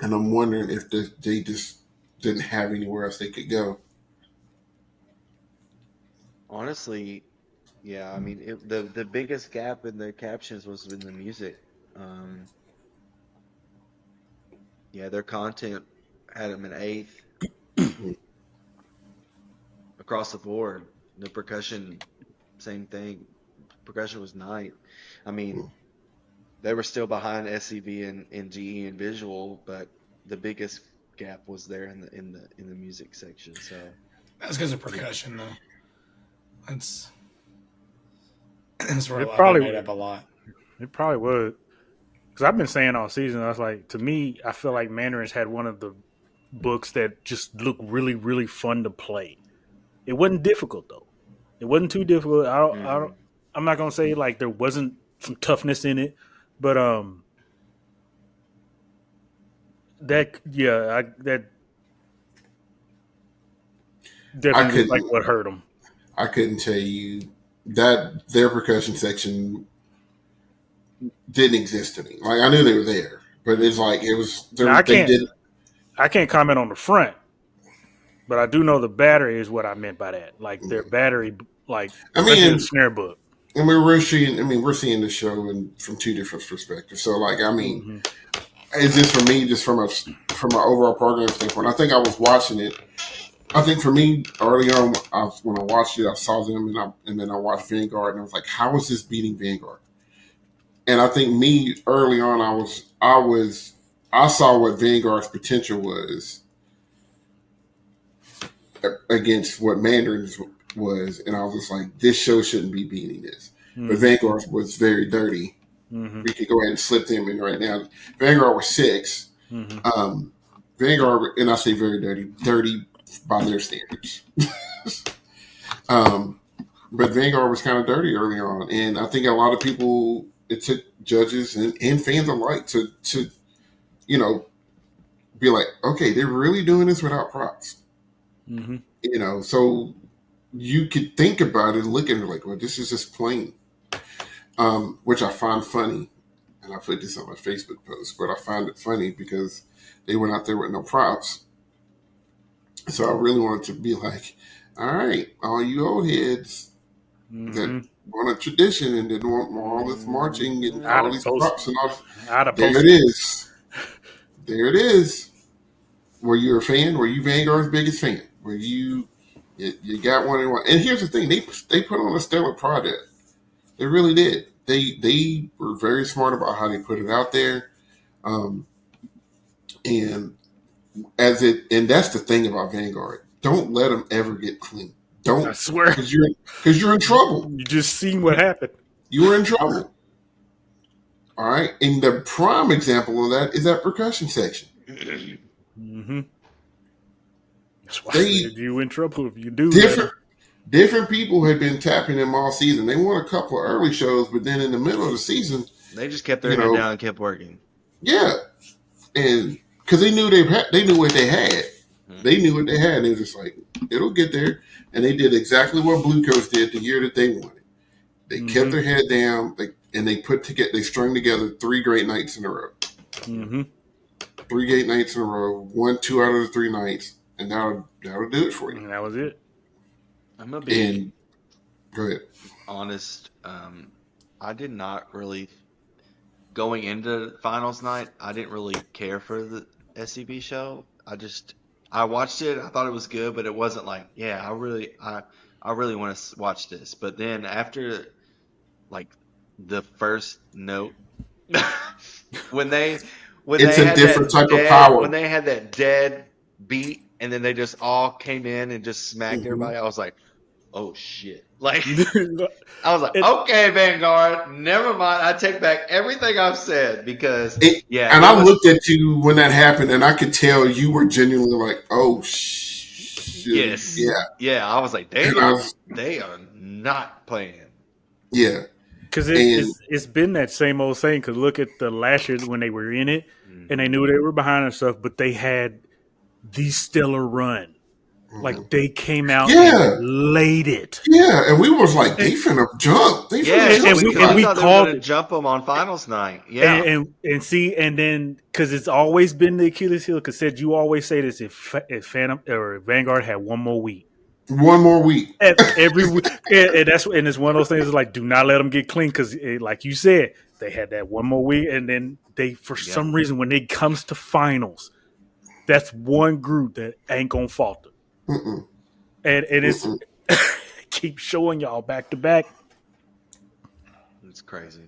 and I'm wondering if they just didn't have anywhere else they could go. Honestly, yeah. I mean, the biggest gap in the captions was in the music. Um, yeah, their content had them in eighth across the board. The percussion, same thing. Percussion was ninth. I mean, they were still behind SCV and GE and visual, but the biggest gap was there in the music section. So That's because of percussion, though. That's that's where a It lot of that made probably up a lot. it probably would. Because I've been saying all season, I was like, to me, I feel like Mandarins had one of the books that just looked really, really fun to play. It wasn't difficult though. It wasn't too difficult. hmm I'm not gonna say like there wasn't some toughness in it, but that yeah, that I definitely was like couldn't what hurt them. I couldn't tell you that their percussion section didn't exist to me. Like I knew they were there, but it's hmm like it was Now they did. I can't comment on the front, but I do know the battery is what I meant by that. Like their battery, like I especially the mean, snare book. and we're seeing the show from two different perspectives. So like I mean, Hmm. it's just for me, just from an overall program standpoint. I think I was watching it. I think for me early on, when I watched it, I saw them and then I watched Vanguard and I was like, how is this beating Vanguard? And I think me early on, I saw what Vanguard's potential was against what Mandarin's was, and I was just like, this show shouldn't be beating this. But Hmm. Vanguard was very dirty. Hmm. We could go ahead and slip them in right now. Vanguard was 6. Hmm. Um, Vanguard, and I say very dirty by their standards. um, but Vanguard was kind of dirty early on, and I think a lot of people, it took judges and fans alike to you know be like, okay, they're really doing this without props. Hmm. So you could think about it and look at it like, well, this is just plain, which I find funny. And I put this on my Facebook post, but I find it funny because they went out there with no props. So I really wanted to be like, all right, all you old heads, that want a tradition and they want all this marching and I'd all have these posted. props and all this. I'd have There posted. it is. There it is. Were you a fan? Were you Vanguard's biggest fan? Were you got one and one? And here's the thing: they put on a stellar project. They really did. They were very smart about how they put it out there, and and that's the thing about Vanguard. Don't let them ever get clean. Don't. I swear, because you're in trouble. you just seen what happened. You were in trouble. All right, and the prime example of that is that percussion section. Mm-hmm. That's why They- you in trouble if you do Different people had been tapping them all season. They won a couple of early shows, but then in the middle of the season, They just kept their head down and kept working. yeah, and because they knew what they had. They knew what they had. They were just like, it'll get there. And they did exactly what Blue Coast did the year that they won it. They kept their head down, they strung together 3 great nights in a row. Mm-hmm. 3 great nights in a row, won 2 out of the 3 nights, and that'll do it for you. And that was it. I'm gonna be Go ahead. honest. I did not really going into finals night. I didn't really care for the SCB show. I watched it. I thought it was good, but it wasn't like, yeah, I really want to watch this. But then after like the first note, when It's they a had different that type of dead- power. when they had that dead beat, and then they just all came in and just smacked everybody. I was like, oh shit! Like I was like, okay, Vanguard, never mind. I take back everything I've said because I looked at you when that happened, and I could tell you were genuinely like, oh shit. Yes. Yeah. I was like, they are not playing. Yeah. Because it's been that same old thing. Because look at the last year when they were in it, and they knew they were behind and stuff, but they had the stellar run. Like they came out and laid it. Yeah, and we was like, they finna jump. They finna jump. And we thought called they were it. jump them on finals night. Yeah. And see, and then because it's always been the Achilles heel. Because you always say this: if Phantom or Vanguard had one more week. One more week. Every week, and it's one of those things like do not let them get clean because, like you said, they had that one more week, and then they for some reason when it comes to finals, that's one group that ain't gonna falter, and it's keep showing y'all back to back. It's crazy.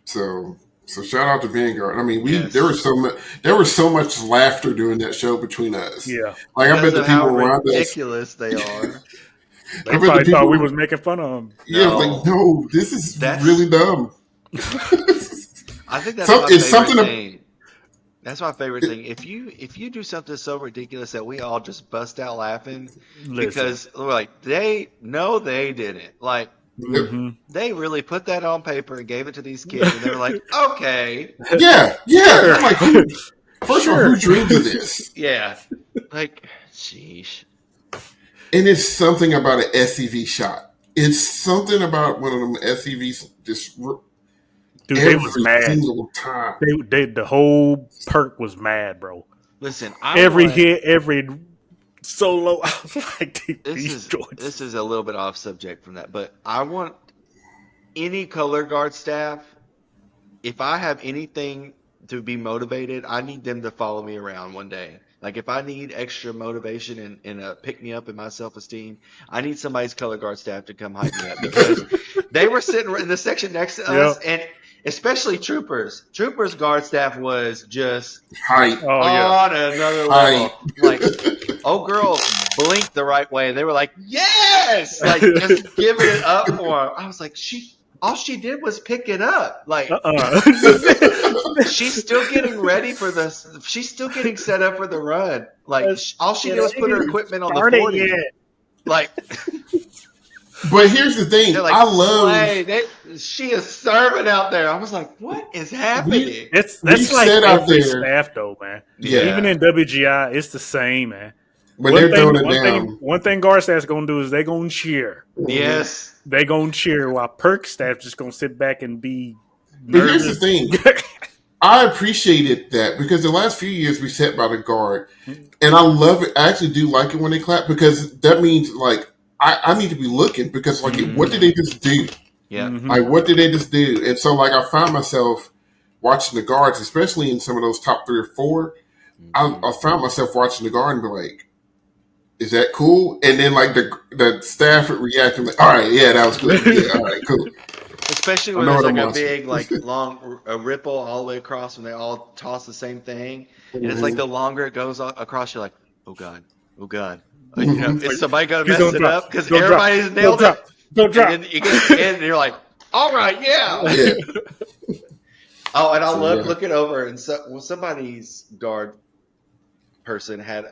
So shout out to Vanguard. I mean, there was so much laughter during that show between us. Yeah, like I bet the people around ridiculous they are. They probably thought we was making fun of them. Yeah, like no, this is really dumb. I think that's my favorite thing. That's my favorite thing. If you do something so ridiculous that we all just bust out laughing because we're like they didn't like. They really put that on paper and gave it to these kids, and they were like, "Okay, yeah." I'm like, first of all, who dreamed of this? Yeah, like, sheesh. And it's something about an SCV shot. It's something about one of them SCVs. Dude, they was mad. Single time. The whole perk was mad, bro. Listen, hit, every solo. I was like, this is a little bit off subject from that, but I want any color guard staff. If I have anything to be motivated, I need them to follow me around one day. Like if I need extra motivation and pick me up in my self-esteem, I need somebody's color guard staff to come hype me up because they were sitting in the section next to us, and especially Troopers. Troopers guard staff was just hype on another level. Like, girl blinked the right way, and they were like, "Yes!" Like just giving it up for her. I was like, all she did was pick it up. Like she's still getting ready for this. She's still getting set up for the run. Like all she did was put her equipment on the 40. Like, but here's the thing. Like, I love. She is serving out there. I was like, what is happening? That's like every staff though, man. Yeah. Even in WGI, it's the same, man. When they're throwing it down. One thing guard staff's gonna do is they're gonna cheer. Yes. They gonna cheer while perk staff just gonna sit back and be nervous. But here's the thing. I appreciated that because the last few years we sat by the guard, and I love it. I actually do like it when they clap because that means like I need to be looking because like, what did they just do? Yeah. Like, what did they just do? And so, like, I found myself watching the guards, especially in some of those top 3 or 4. I found myself watching the guard and be like, "Is that cool?" And then, like, the staff would react and be like, "All right, yeah, that was good. Yeah, all right, cool." Especially when there's like a big, like long a ripple all the way across when they all toss the same thing, and it's like the longer it goes across, you're like, oh god, oh god, you know, is somebody gonna mess it up? Because everybody's nailed it. Don't drop. And then you get to the end, and you're like, all right, yeah. Oh, and I love looking over, and so when somebody's guard person had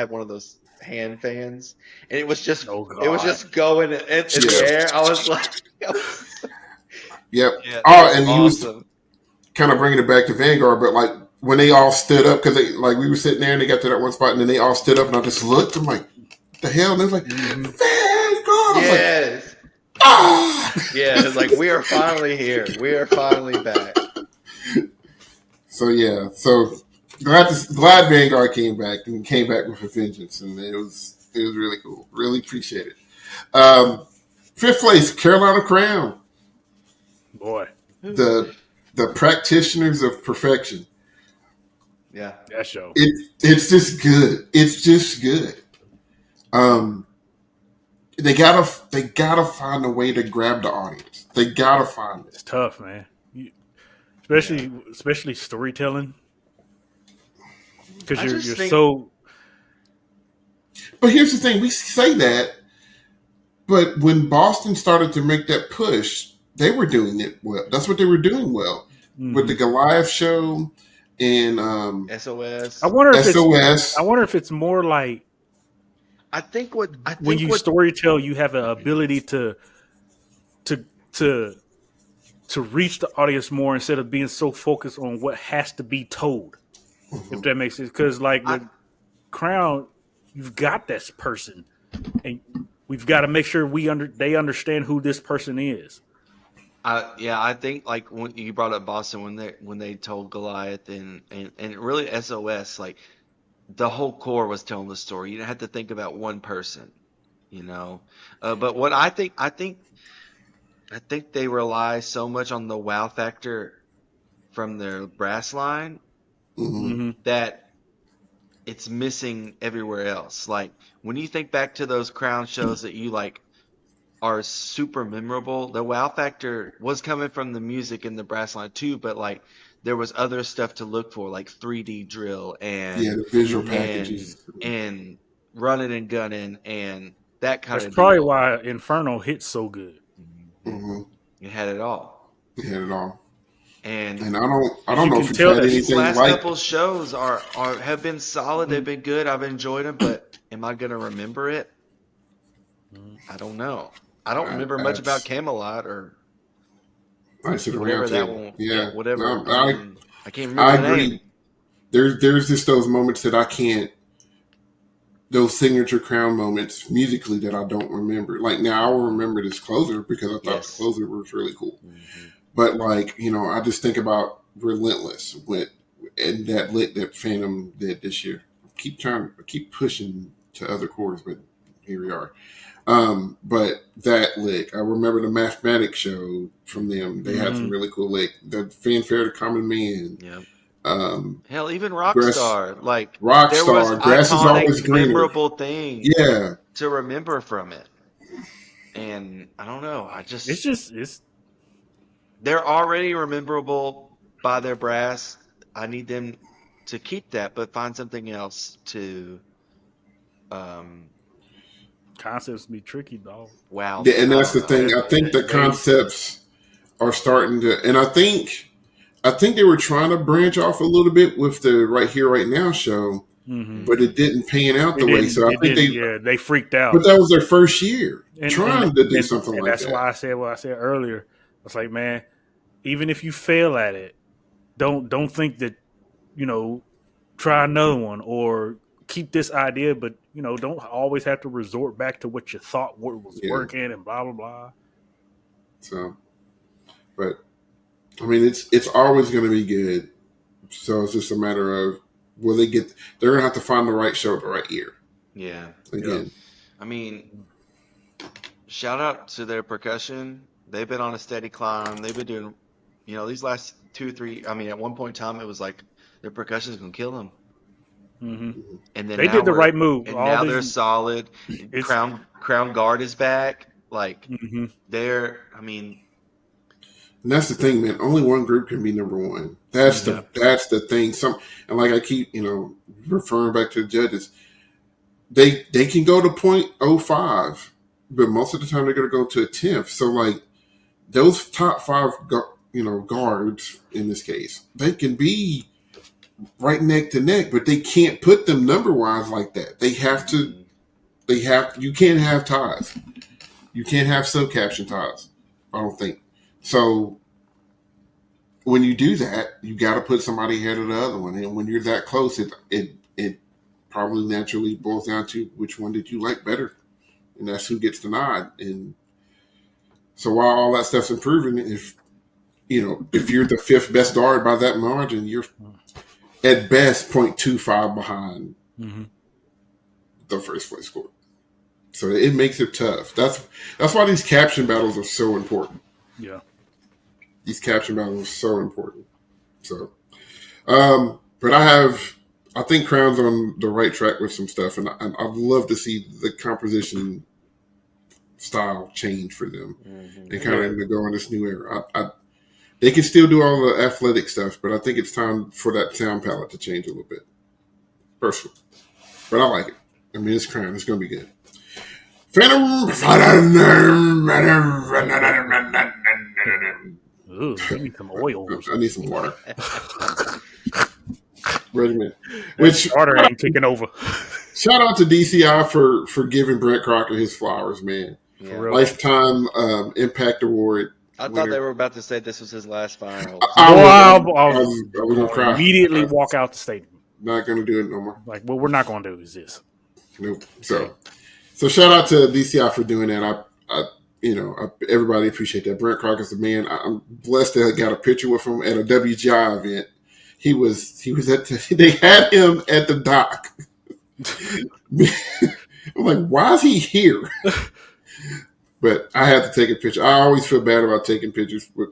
one of those hand fans, and it was just going in the air. I was like, yep. yeah, Oh, and awesome. he was kind of bringing it back to Vanguard, but like when they all stood up, because they like we were sitting there and they got to that one spot, and then they all stood up, and I just looked. I'm like, what the hell? And they was like, Vanguard. Yes. Like, ah. Yeah, it's like we are finally here. We are finally back. So yeah, so glad Vanguard came back and came back with a vengeance, and it was really cool. Really appreciate it. 5th place, Carolina Crown. Boy, the practitioners of perfection. Yeah, that show. It's just good. It's just good. They gotta find a way to grab the audience. They gotta find it. It's tough, man. Especially storytelling, because you're so. But here's the thing: we say that, but when Boston started to make that push, they were doing it well. That's what they were doing well with the Goliath show and SOS. I wonder if it's more like. I think when you storytell, you have an ability to reach the audience more instead of being so focused on what has to be told. If that makes sense, because like with Crown, you've got this person, and we've got to make sure they understand who this person is. I think like when you brought up Boston when they told Goliath and really SOS, like the whole core was telling the story. You didn't have to think about one person, you know. But what I think they rely so much on the wow factor from their brass line that it's missing everywhere else. Like when you think back to those Crown shows that you like are super memorable, the wow factor was coming from the music and the brass line too, but like there was other stuff to look for, like 3D drill and the visual packages and running and gunning and that kind of. That's probably why Inferno hit so good. It had it all. And I don't know if you had these anything last like couple shows have been solid. They've been good. I've enjoyed them, but am I going to remember it? I don't know. I don't remember much about Camelot or whatever that one. Yeah, whatever. I can't remember. I agree. There's just those moments that I can't. Those signature Crown moments musically that I don't remember. Like now, I will remember this closer because I thought the closer was really cool. But like I just think about Relentless and that lick that Phantom did this year. I keep pushing to other chords, but here we are. But that lick, I remember the Mathematics show from them. They had some really cool lick. The Fanfare to Common Man. Yeah. Hell, even Rockstar, Rockstar, Grass is Always Greener. Memorable thing, to remember from it. And I don't know, they're already rememberable by their brass. I need them to keep that, but find something else to. Concepts be tricky, dog. Wow, and that's the thing. I think the concepts are starting to, and I think they were trying to branch off a little bit with the Right Here, Right Now show, but it didn't pan out the way. So I think they freaked out. But that was their first year trying to do something like that. That's why I said what I said earlier. I was like, man, even if you fail at it, don't think that try another one or keep this idea, but don't always have to resort back to what you thought was working and blah blah blah. So, but. I mean, it's always going to be good. So it's just a matter of they're going to have to find the right show at the right year. Yeah. Again. I mean, shout out to their percussion. They've been on a steady climb. They've been doing, these last 2, 3. I mean, at one point in time, it was like their percussion's gonna kill them, Hmm. and then They did the right move. and All now these, they're solid. it's Crown Guard is back. Like hmm I mean, And that's the thing, man. Only one group can be number one. That's Yeah. the thing. And like I keep, referring back to the judges, they can go to .05, but most of the time they're going to go to a 10th. So like those top 5, guards in this case, they can be right neck to neck, but they can't put them number wise like that. They have to. You can't have ties. You can't have sub-caption ties. I don't think. So when you do that, you got to put somebody ahead of the other one. And when you're that close, it probably naturally boils down to which one did you like better, and that's who gets the nod. And so while all that stuff's improving, if you're the 5th best guard by that margin, you're at best 0.25 behind hmm the first place score. So it makes it tough. That's why these caption battles are so important. Yeah. These caption battles are so important. So, but I think Crown's on the right track with some stuff, and I'd love to see the composition style change for them and kind of go in this new era. They can still do all the athletic stuff, but I think it's time for that sound palette to change a little bit, personally. But I like it. I mean, it's Crown. It's going to be good. Ooh, we need some oils. I need some water. Wait a minute. Which Order ain't taking over. shout out to DCI for giving Brent Crocker his flowers, man. yeah. real. Lifetime Impact Award. I thought winner. they were about to say this was his last final. I was gonna cry. immediately walk out the stadium. Not gonna do it no more. Like, what we're not going to do is this. Nope. So shout out to DCI for doing that. Everybody appreciate that. Brent Crocker's the man. I'm blessed to have got a picture with him at a WGI event. He was they had him at the dock. I'm like, why is he here? But I had to take a picture. I always feel bad about taking pictures with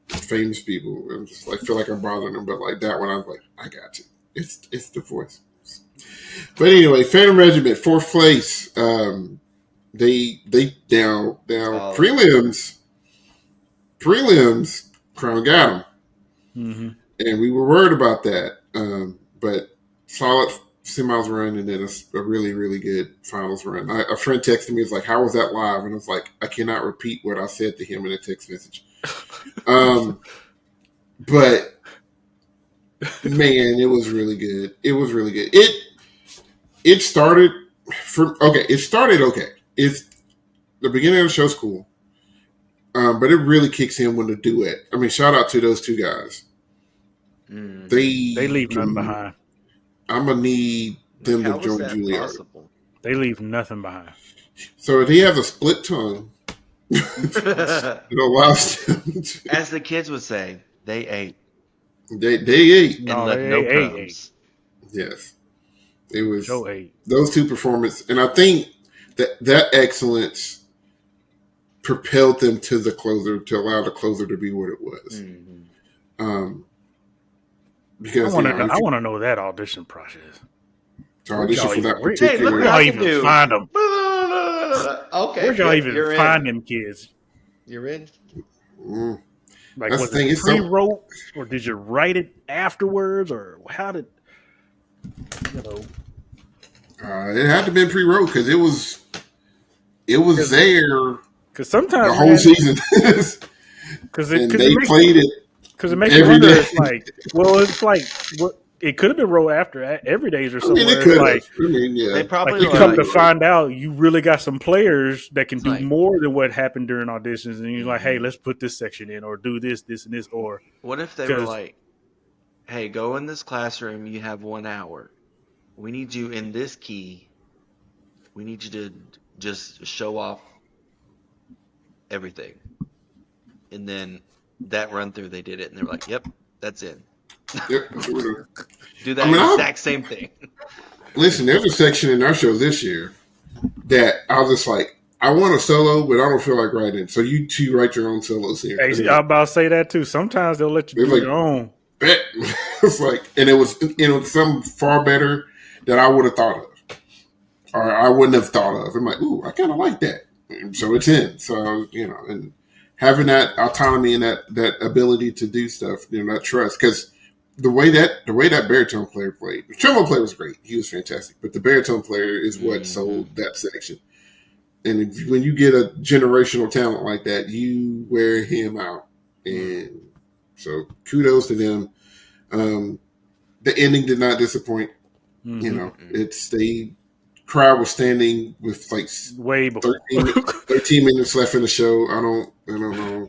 famous people. I'm just like feel like I'm bothering them. But like that one, I was like, I got you. It's the voice. But anyway, Phantom Regiment, 4th place. They down prelims. Crown got them, and we were worried about that. But solid semis run, and then a really, really good finals run. A friend texted me, was like, "How was that live?" And I was like, "I cannot repeat what I said to him in a text message." But man, it was really good. It was really good. It started okay. It's the beginning of the show's cool. But it really kicks in when the duet. I mean, shout out to those two guys. They leave nothing behind. I'm gonna need them How to join was that Juilliard. possible? They leave nothing behind. So he has a split tongue. It allows them to, As the kids would say, they ate they ate. and No, left they no ate. crumbs. Yes, it was Joe ate. those two performances, and I think that excellence propelled them to the closer to allow the closer to be what it was. Because I want to know that audition process. to audition for that Where particular. look y'all I can even do. find them? Okay, Where'd y'all you're even in. find them kids? You're in. Like, That's was the thing, it it's so- pre-wrote, or did you write it afterwards, or how did you know? It had to have been pre-wrote because it was there Because sometimes the whole season, and they played it. Because it makes you every wonder. day. It's like, well, it's like it could have been wrote after Every Days or I something. mean, it It's could have. like, I mean, yeah. They probably like you were come like, to find out, you really got some players that can do Like- more than what happened during auditions, and you're like, hey, let's put this section in, or do this, this, and this, or what if they were 'cause- like, hey, go in this classroom, you have 1 hour. We need you in this key. We need you to just show off everything. And then that run through, they did it, and they were like, yep, that's it. Yep, that's what we're doing. Do that I mean, exact same thing. Listen, there's a section in our show this year that I was just like, I want a solo, but I don't feel like writing. So you two write your own solos here. Hey, I'm about to say that too. Sometimes they'll let you do like, your own. It's like, and it was something far better than I would have thought of, or I wouldn't have thought of. I'm like, ooh, I kind of like that. So it's in. So and having that autonomy and that ability to do stuff, that trust, because the way that baritone player played, the cello player was great. He was fantastic, but the baritone player is what sold that section. And when you get a generational talent like that, you wear him out. And so kudos to them. The ending did not disappoint. It's the crowd was standing with like way before 13 minutes left in the show. I don't know.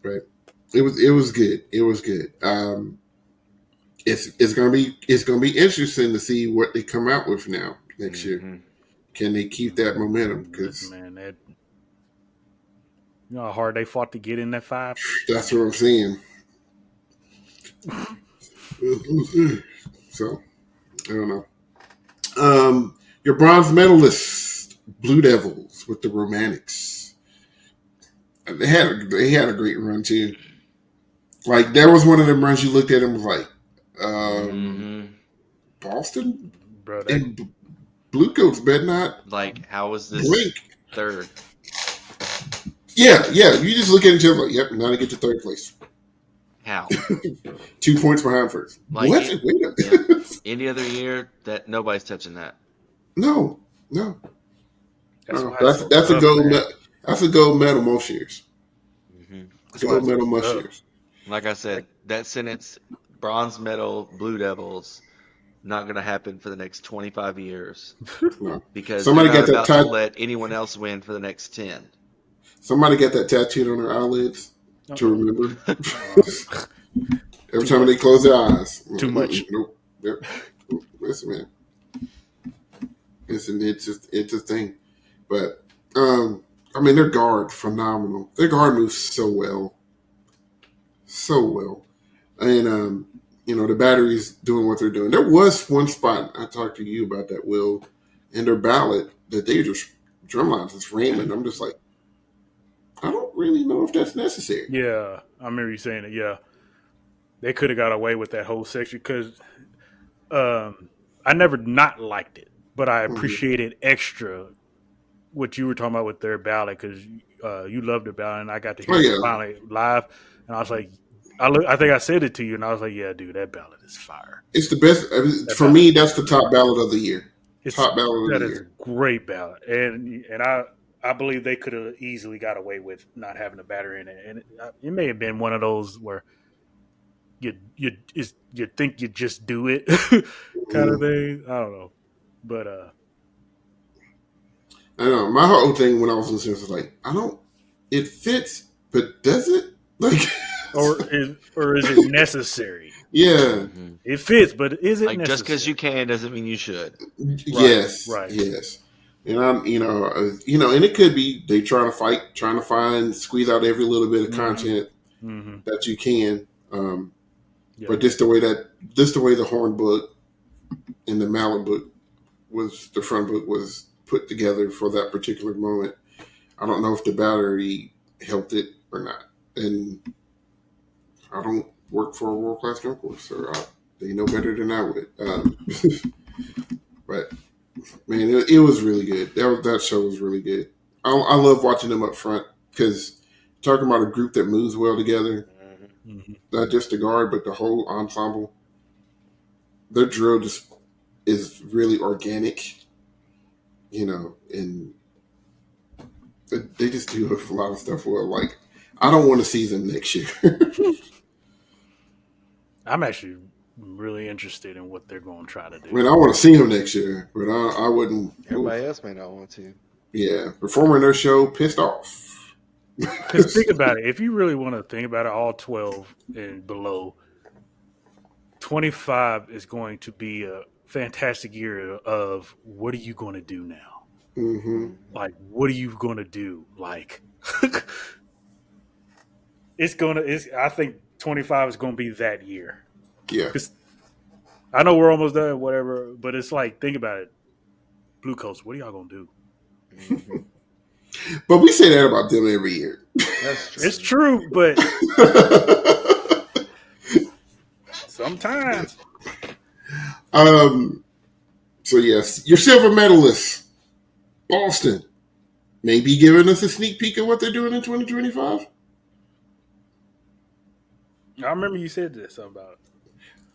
But it was good. It was good. It's gonna be interesting to see what they come out with now next year. Can they keep that momentum? Because man, you know how hard they fought to get in that 5. That's what I'm saying. So I don't know. Your bronze medalists, Blue Devils with the Romantics. They had a great run too. Like there was one of them runs you looked at and was like, Boston, bro. And Blue Coats better not. Like, how was this blink. third? Yeah. You just look at each other like, yep, now to get to third place. How? 2 points behind first. Like what? Wait a minute. Any other year that nobody's touching that? No. That's a gold. That's a gold medal most years. Gold medal most years. Like I said, that sentence, bronze medal, Blue Devils, not going to happen for the next 25 years. No. Because somebody they're not got about to let anyone else win for the next 10. Somebody got that tattooed on their eyelids to remember. Every time they close their eyes. Too much. Nope. Yep. Listen, man. Listen, it's a thing. But, their guard, phenomenal. Their guard moves so well. So well. And, the battery's doing what they're doing. There was one spot, I talked to you about that, Will, in their ballot that they just, drumlines is ramming. I'm just like, I don't really know if that's necessary. Yeah, I remember you saying it. Yeah, they could have got away with that whole section because I never not liked it, but I appreciated extra what you were talking about with their ballad because you loved their ballad, and I got to hear it finally live, and I was like, I think I said it to you, and I was like, yeah, dude, that ballad is fire. It's the best for me. That's the top ballad of the year. Top ballad of the year. That is a great ballad, and I believe they could have easily got away with not having a battery in it, and it may have been one of those where you think you just do it kind of thing. I don't know, but I know my whole thing when I was listening was like, it fits, but does it? Like, or is it necessary? Yeah, it fits, but is it like necessary? Just because you can doesn't mean you should. Yes, right. Yes. And I'm, and it could be they trying to find, squeeze out every little bit of content that you can. But just the way the horn book and the mallet book the front book was put together for that particular moment. I don't know if the battery helped it or not. And I don't work for a world-class drum course, so they know better than I would. But man, it was really good. That show was really good. I love watching them up front because talking about a group that moves well together, not just the guard, but the whole ensemble. Their drill just is really organic, and they just do a lot of stuff well. Like, I don't want to see them next year. I'm actually really interested in what they're going to try to do. I mean, I want to see them next year, but I wouldn't. Everybody else may not want to. Yeah, performer in their show, pissed off. Because think about it. If you really want to think about it, all 12 and below, 25 is going to be a fantastic year of what are you going to do now? Mm-hmm. Like, what are you going to do? Like, I think 25 is going to be that year. Yeah. I know we're almost done, whatever, but it's like, think about it. glucose. What are y'all gonna do? Mhm. But we say that about them every year. That's true. It's true, but sometimes. So yes, your silver medalists, Boston, may be giving us a sneak peek of what they're doing in 2025. I remember you said this something about it.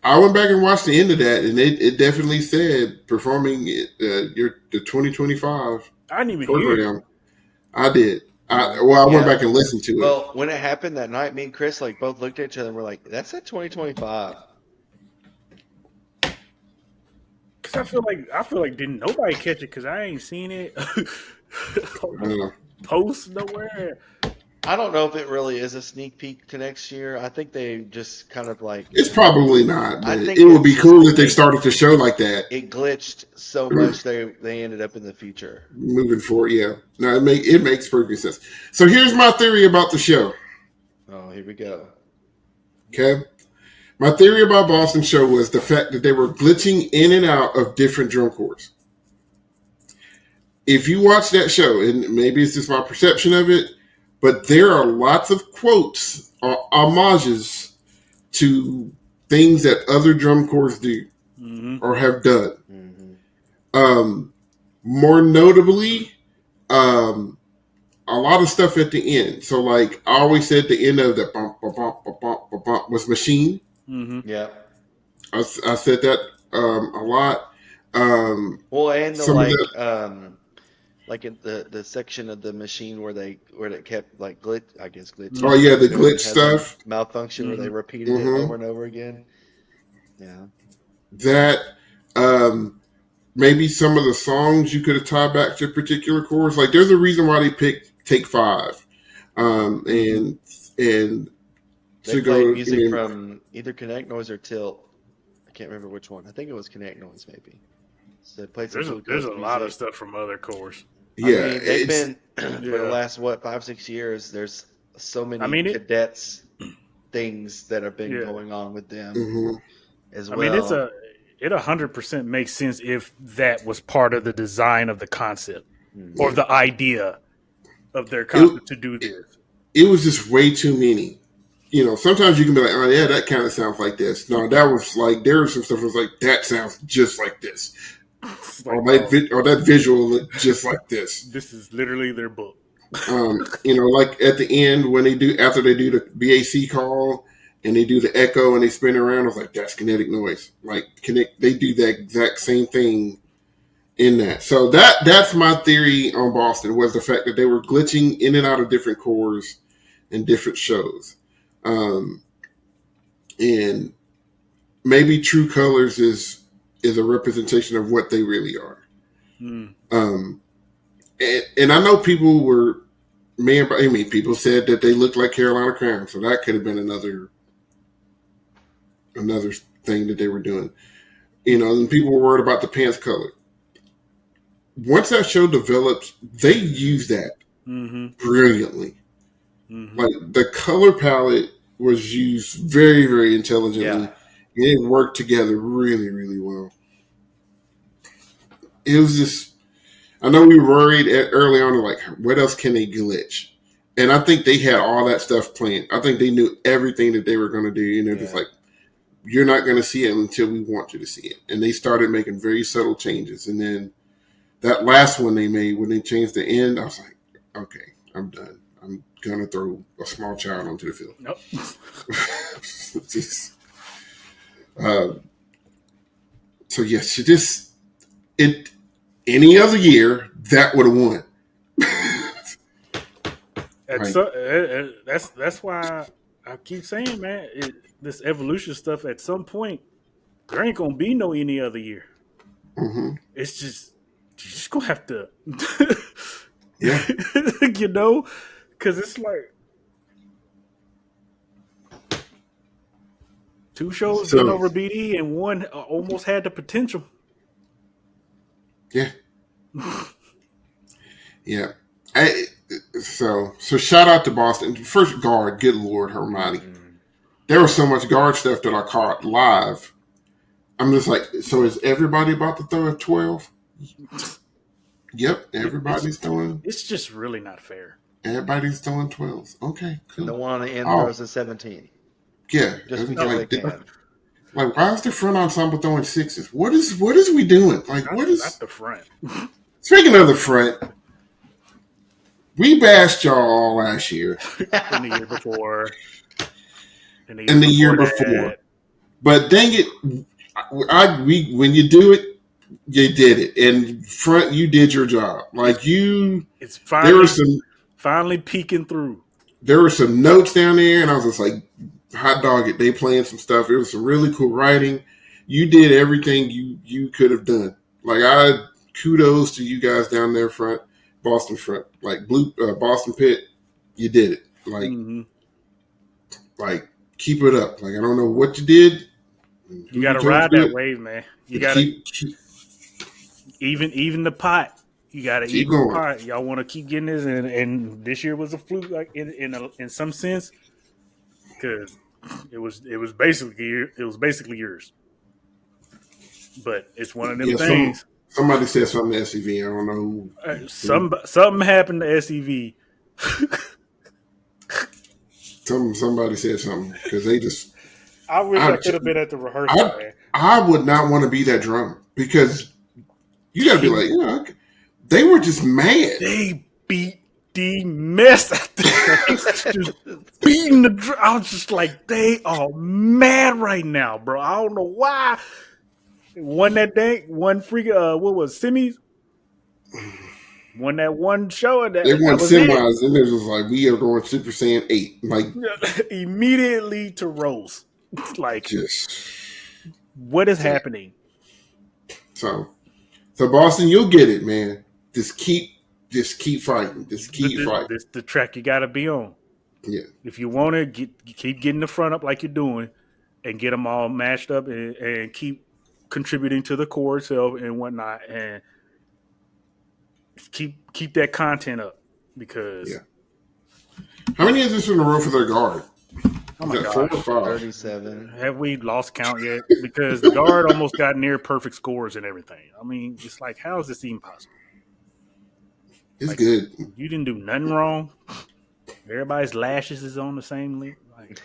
I went back and watched the end of that, and it definitely said performing the 2025 I didn't even hear it. program. I did. I went Yeah. back and listened to it. Well, when it happened that night, me and Chris like both looked at each other and we're like, "That's at 2025." Cause I feel like didn't nobody catch it because I ain't seen it post nowhere. I don't know if it really is a sneak peek to next year. I think they just kind of like It's probably not, I but think it would it's be just cool if they it, started the show like that. it glitched so much they ended up in the future. Moving forward, yeah. No, it makes perfect sense. So here's my theory about the show. Oh, here we go. Okay. My theory about Boston show was the fact that they were glitching in and out of different drum corps. If you watch that show, and maybe it's just my perception of it, but there are lots of quotes or homages to things that other drum corps do or have done. Mm-hmm. More notably, a lot of stuff at the end. So, like I always said, the end of the bump, bump, bump, bump, bump, bump, bump was Machine. Mm-hmm. Yeah. I said that a lot. Well, and the some of like in the section of the machine where it kept like glitch. Oh yeah, the You know, when glitch it had stuff. malfunction where they repeated it over and over again. Yeah. That maybe some of the songs you could have tied back to particular chords. Like there's a reason why they picked Take Five, and They to played go music from either Connect Noise or Tilt. I can't remember which one. I think it was Connect Noise, maybe. So they played some There's a ghost lot of music. stuff from other cores. Yeah, I mean, they've been for Yeah. the last 5-6 years. There's so many I mean, cadets things that have been Yeah. going on with them mhm. as I well. mean, it 100% makes sense if that was part of the design of the concept or the idea of their concept to do this. It was just way too many. You know, sometimes you can be like, oh yeah, that kind of sounds like this. No, that was like there was some stuff that was like that sounds just like this, Like, or that visual looked just like this. This is literally their book. You know, like at the end when after they do the BAC call and they do the echo and they spin around, I was like, that's kinetic noise. Like they do that exact same thing in that. So that's my theory on Boston was the fact that they were glitching in and out of different cores and different shows. And maybe True Colors is a representation of what they really are. And I know people were people said that they looked like Carolina Crown, so that could have been another thing that they were doing. You know, and people were worried about the pants color. Once that show developed, they used that brilliantly. Like the color palette was used very, very intelligently. Yeah. It worked together really, really well. It was just, I know we were worried early on, like, what else can they glitch? And I think they had all that stuff planned. I think they knew everything that they were going to do. And they're just like, you're not going to see it until we want you to see it. And they started making very subtle changes. And then that last one they made, when they changed the end, I was like, okay, I'm done. I'm going to throw a small child onto the field. Nope. So yes, any other year that would have won. That's why I keep saying, man, this evolution stuff. At some point, there ain't gonna be no any other year. It's just you're just gonna have to, Yeah. you know, because it's like 2 shows done over BD and one almost had the potential. Yeah. Yeah. So shout out to Boston. First guard, good Lord, Hermione. There was so much guard stuff that I caught live. I'm just like, so is everybody about to throw a 12? Yep, everybody's throwing. It's just really not fair. Everybody's throwing 12s. Okay, And the cool. one on the end Oh, throws a 17, yeah. just It's because they like, can. like, why is the front ensemble throwing 6s? What is we doing? Like, what is? Not the front. Speaking of the front, we bashed y'all all last year And the year before. And and the year before. that. But dang it, when you do it, you did it. And front, you did your job. Like It's there were some finally peeking through. there were some notes down there, and I was just like, hot dog it. They playing some stuff. It was some really cool writing. You did everything you could have done. Like kudos to you guys down there front, Boston front, like Boston Pit. You did it. Like keep it up. Like I don't know what you did. You got to ride that wave, man. You got to even the pot. You got to even the pot. Y'all want to keep getting this, and this year was a fluke, like in some sense, because it was basically yours. But it's one of them things. Somebody said something to SEV. I don't know who. Something happened to SEV. Somebody said something because they just. I wish I could have been at the rehearsal, man. I would not want to be that drummer because you got to be like, they were just mad. They beat the mess out there. Just beating the drum. I was just like, they are mad right now, bro. I don't know why. Won that day, one freaking what was semis? Won that one show. They won semis, and it was like, we are going Super Saiyan 8. Like immediately to Rose. Like, what is happening? So Boston, you'll get it, man. Just keep fighting. Just keep fighting. This the track you got to be on. Yeah. If you want to keep getting the front up like you're doing, and get them all matched up, and keep contributing to the core itself and whatnot, and keep that content up because. How many is this in a row for their guard? Oh my God, 4 or 5? 37. Have we lost count yet? Because the guard almost got near perfect scores and everything. I mean, it's like, how is this even possible? It's good. You didn't do nothing wrong. Everybody's lashes is on the same level. Like,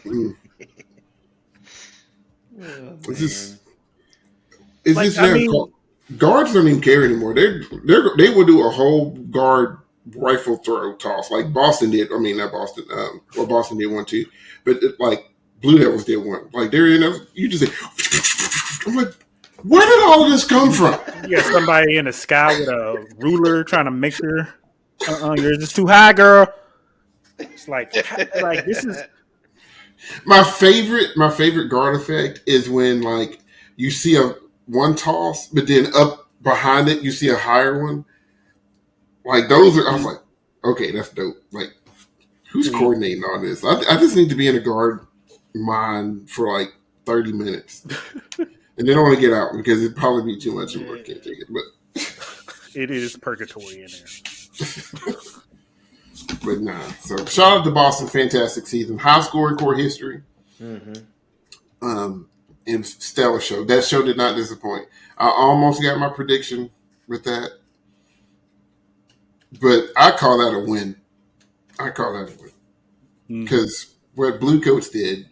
guards don't even care anymore. They will do a whole guard rifle throw toss like Boston did. I mean, not Boston. Well, Boston did one too, but like Blue Devils did one. Like they're in. You just say, I'm like, where did all of this come from? You got somebody in the sky with a ruler trying to make sure yours is too high, girl. It's like this is my favorite guard effect is when like you see one toss, but then up behind it you see a higher one. Like those are, I was like, okay, that's dope. Like, who's coordinating all this? I just need to be in a guard mind for like 30 minutes, and then I want to get out because it'd probably be too much work. Can't take it, but it is purgatory in there. But nah. So shout out to Boston, fantastic season, high score in core history. And stellar show. That show did not disappoint. I almost got my prediction with that. But I call that a win. Because what Blue Coats did.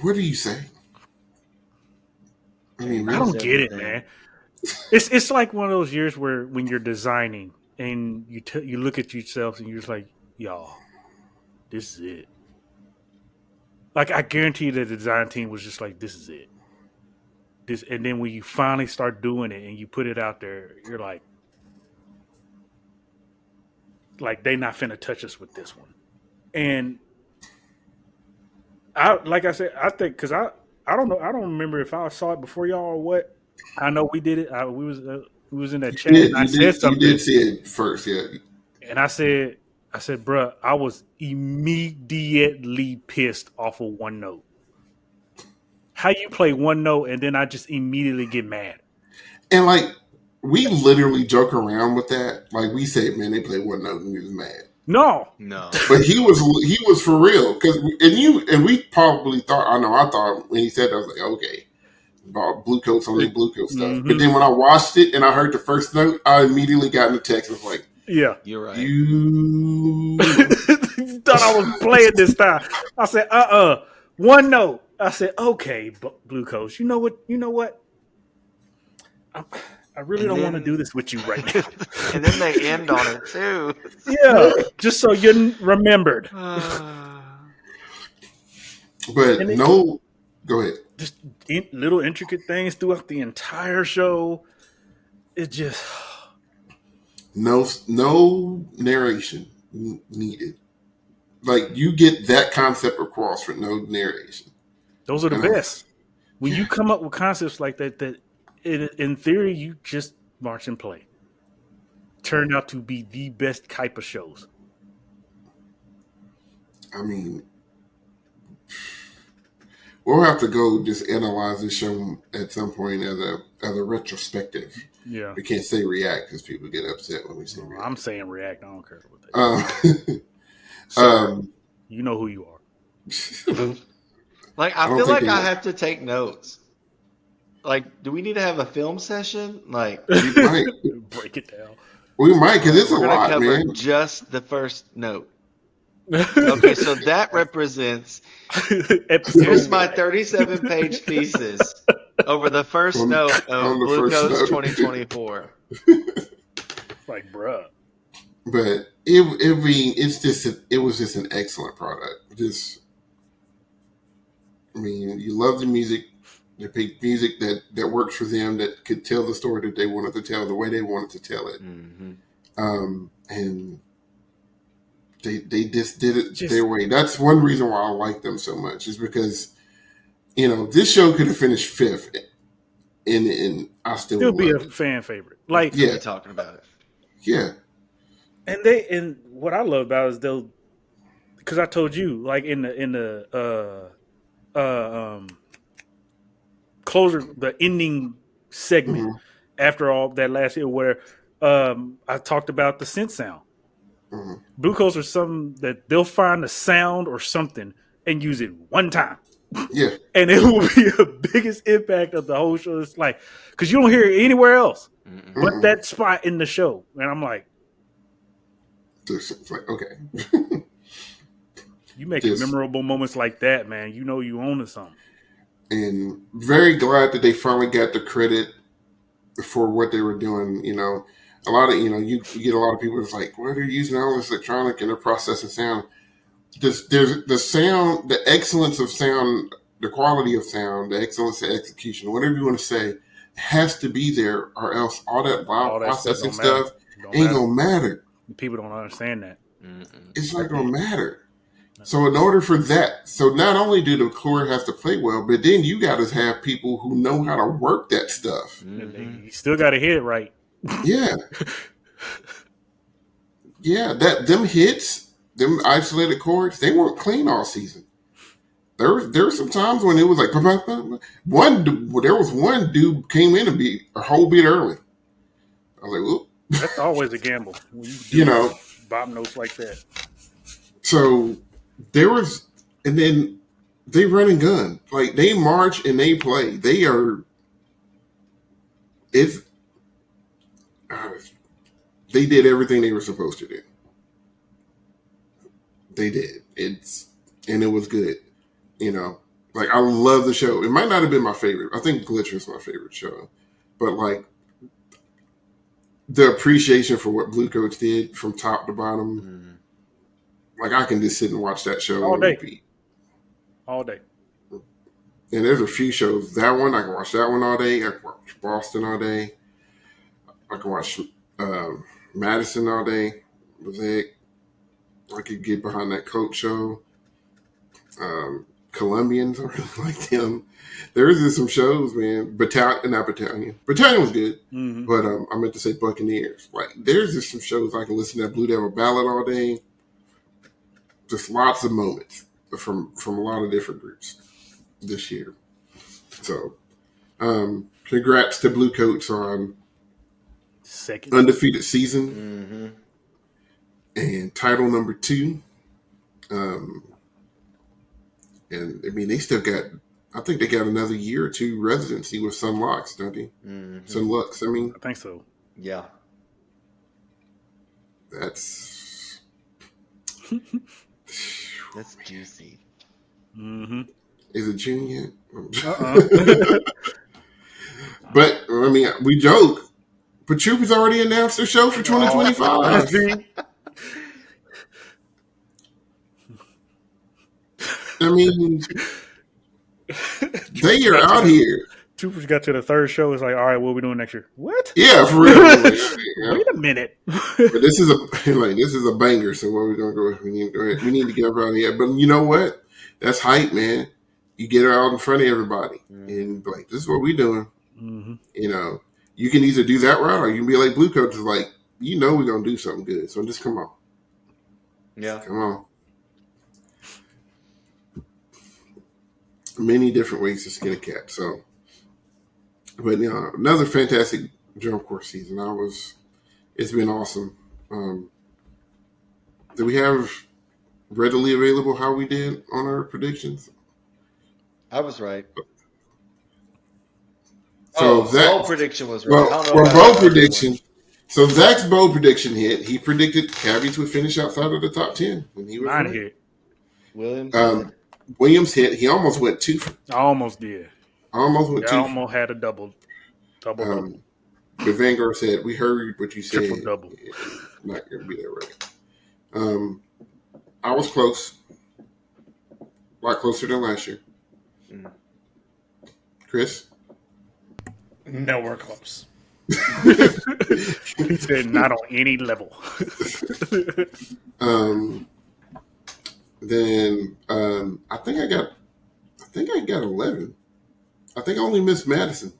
What are you saying? I mean, I don't get it, man. It's like one of those years where when you're designing and you look at yourself and you're just like, y'all, this is it. Like I guarantee that the design team was just like, this is it. And then when you finally start doing it and you put it out there, you're like they not finna touch us with this one. And like I said, I think because I don't know, I don't remember if I saw it before y'all or what. I know we did it. We was in that chat. And I said something. You did see it first, yeah. And I said, bruh, I was immediately pissed off of one note. How you play one note and then I just immediately get mad? And like we literally joke around with that. Like we say, man, they play one note and he was mad. No. But he was for real. And we probably thought. I thought when he said that, I was like, okay, about blue coats on their blue coat stuff. Mm-hmm. But then when I watched it and I heard the first note, I immediately got in the text. I was like, yeah, You're right. you thought I was playing this time. I said, one note. I said, okay, blue coats. You know what? I really don't want to do this with you right now. And then they end on it too. Yeah, just so you're remembered. but no, go ahead. Just little intricate things throughout the entire show. It just no narration needed. Like you get that concept across with no narration. Those are the best. When you come up with concepts like that in theory you just march and play. Turned out to be the best type of shows. I mean, we'll have to go just analyze this show at some point as a retrospective. Yeah, we can't say react because people get upset when we say react. I'm saying react. I don't care what they. You know who you are. Like I feel like I have to take notes. Like, do we need to have a film session? Like, we might break it down. We might because it's a lot, cover man. Just the first note. Okay, so that represents. Here's my 37-page thesis over the first note of Blue Coats 2024. Like, bruh. But it was just an excellent product. You love the music. They picked music that works for them, that could tell the story that they wanted to tell the way they wanted to tell it. Mm-hmm. And they just did it their way. That's one reason why I like them so much, is because, this show could have finished 5th and I still be a fan favorite. Like, yeah, talking about it. Yeah. And what I love about it is because I told you, like in the closer, the ending segment after all that last year, where I talked about the synth sound. Mm-hmm. Blue coats are something that they'll find a sound or something and use it one time. Yeah. And it will be the biggest impact of the whole show. It's like, because you don't hear it anywhere else but that spot in the show. And I'm like, it's like, okay. You make memorable moments like that, man. You know you own to something. And very glad that they finally got the credit for what they were doing. A lot of, you get a lot of people that's like, well, they're using all this electronic and they're processing sound. There's the sound, the excellence of sound, the quality of sound, the excellence of execution, whatever you want to say, has to be there, or else all that loud processing stuff ain't gonna matter. People don't understand that. It's not gonna matter. So in order for that, not only do the core have to play well, but then you got to have people who know how to work that stuff. You still got to hit it right. Yeah. Yeah, them hits, them isolated chords, they weren't clean all season. There were some times when it was like, there was one dude came in and beat a whole beat early. I was like, whoop. That's always a gamble. When you do bop notes like that. So and then they run and gun. Like, they march and they play. They did everything they were supposed to do. They did. And it was good. Like, I love the show. It might not have been my favorite. I think Glitcher is my favorite show. But, like, the appreciation for what Blue Coats did from top to bottom, like, I can just sit and watch that show all day. Repeat. All day. And there's a few shows. That one, I can watch that one all day. I can watch Boston all day. I can watch Madison all day. I could get behind that Coach show. Colombians, I really like them. There's just some shows, man. Not Battalion. Battalion was good, but I meant to say Buccaneers. Like, there's just some shows I can listen to that Blue Devil Ballad all day. Just lots of moments from a lot of different groups this year. So, congrats to Blue Coats on second undefeated season and title number 2. And I mean, they still got I think they got another year or two residency with Sunlux, don't they? Mm-hmm. Sunlux, I mean. I think so. Yeah. That's juicy. Mm-hmm. Is it June yet? Uh-uh. But I mean, we joke, but Troopers already announced their show for 2025. I mean, they are out here. Troopers got to the third show. It's like, all right, what are we doing next year? What? Yeah, for real. Like, Wait a minute. But this is a banger. So where we gonna go? We need to go ahead. We need to get around here. But you know what? That's hype, man. You get her out in front of everybody and be like, this is what we doing. Mm-hmm. You know, you can either do that route or you can be like Blue Coats, is like, you know, we're gonna do something good. So just come on. Yeah. Come on. Many different ways to skin a cat. So, but you know, another fantastic jump course season. It's been awesome. Do we have readily available how we did on our predictions? I was right. So bold prediction was right. Bold prediction. So Zach's bold prediction hit. He predicted Cabbies would finish outside of the top 10, and he was Mine right. hit. Williams hit. He almost went 2. I almost did. I almost had a double. But Vanguard said, "We heard what you said. Triple double. Not going to be that right." I was close. A lot closer than last year. Chris? Nowhere close. He said not on any level. Then I think I got 11. I think I only missed Madison.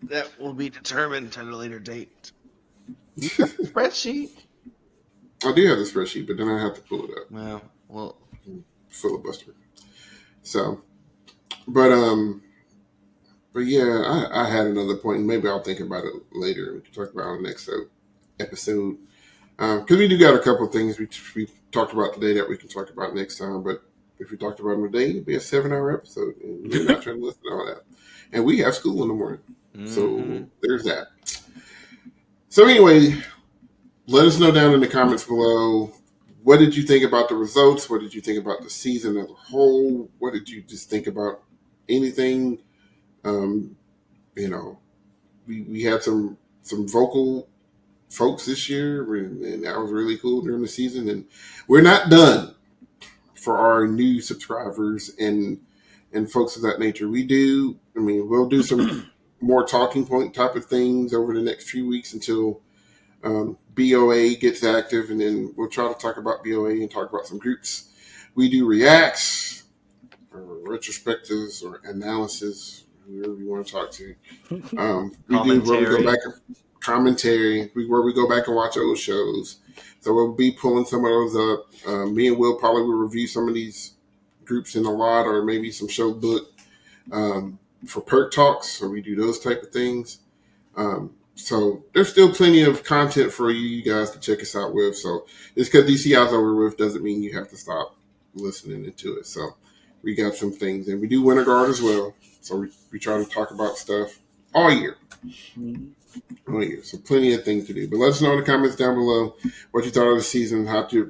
That will be determined at a later date. Spreadsheet. I do have the spreadsheet, but then I have to pull it up. Well, filibuster. So, but yeah, I had another point, and maybe I'll think about it later. We can talk about it on the next episode. Because we do got a couple of things we talked about today that we can talk about next time. But if we talked about them today, it'd be a 7-hour episode, and we're not trying to listen to all that. And we have school in the morning, so there's that. So anyway, let us know down in the comments below. What did you think about the results? What did you think about the season as a whole? What did you just think about anything? We had some vocal folks this year, and that was really cool during the season. And we're not done for our new subscribers and folks of that nature. We'll do some more talking point type of things over the next few weeks until BOA gets active, and then we'll try to talk about BOA and talk about some groups. We do reacts or retrospectives or analysis, whoever you want to talk to. We do where we go back commentary, where we go back and watch old shows. So we'll be pulling some of those up. Me and Will probably will review some of these groups in a lot, or maybe some show book for perk talks. So we do those type of things. So there's still plenty of content for you guys to check us out with. So just because DCI's over with doesn't mean you have to stop listening into it. So we got some things, and we do Winter Guard as well. So we try to talk about stuff all year. So plenty of things to do. But let us know in the comments down below what you thought of the season, how your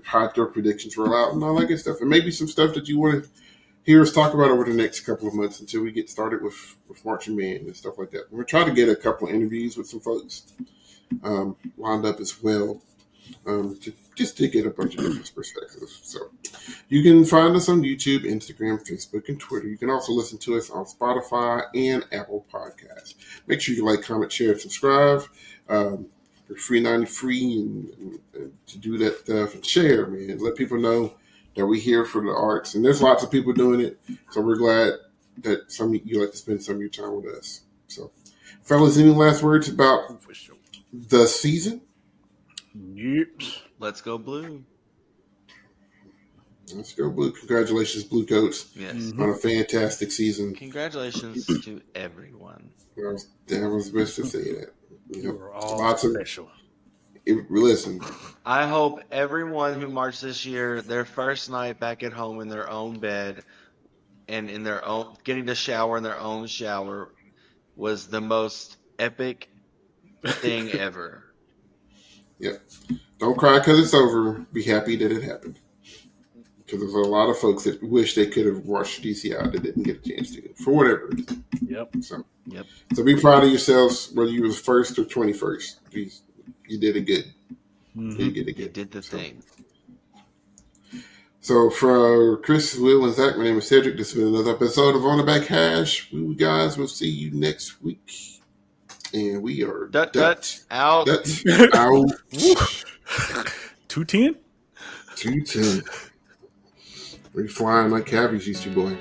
predictions roll out, and all that good stuff. And maybe some stuff that you want to hear us talk about over the next couple of months until we get started with Marching Band and stuff like that. We're trying to get a couple of interviews with some folks lined up as well, just to get a bunch of different perspectives. So you can find us on YouTube, Instagram, Facebook, and Twitter. You can also listen to us on Spotify and Apple Podcasts. Make sure you like, comment, share, and subscribe. You're free and to do that stuff and share, man. Let people know that we're here for the arts. And there's lots of people doing it. So we're glad that some of you like to spend some of your time with us. So, fellas, any last words about the season? Yep. Let's go Blue. Let's go Blue. Congratulations, Blue Coats. Yes. On a fantastic season. Congratulations to everyone. I was best to say that. You are all special. Listen, I hope everyone who marched this year, their first night back at home in their own bed and in their own, getting to shower in their own shower was the most epic thing ever. yeah. Don't cry because it's over. Be happy that it happened. Because there's a lot of folks that wish they could have watched DCI that didn't get a chance to, for whatever reason. Yep. So be proud of yourselves, whether you was first or 21st. You did it good. Mm-hmm. You did it good. You did the thing. So for Chris, Will, and Zach, my name is Cedric. This has been another episode of On the Back Hash. We guys will see you next week. And we are Dut out. Dut out. 210? 210. We flying like cavies, these two boys.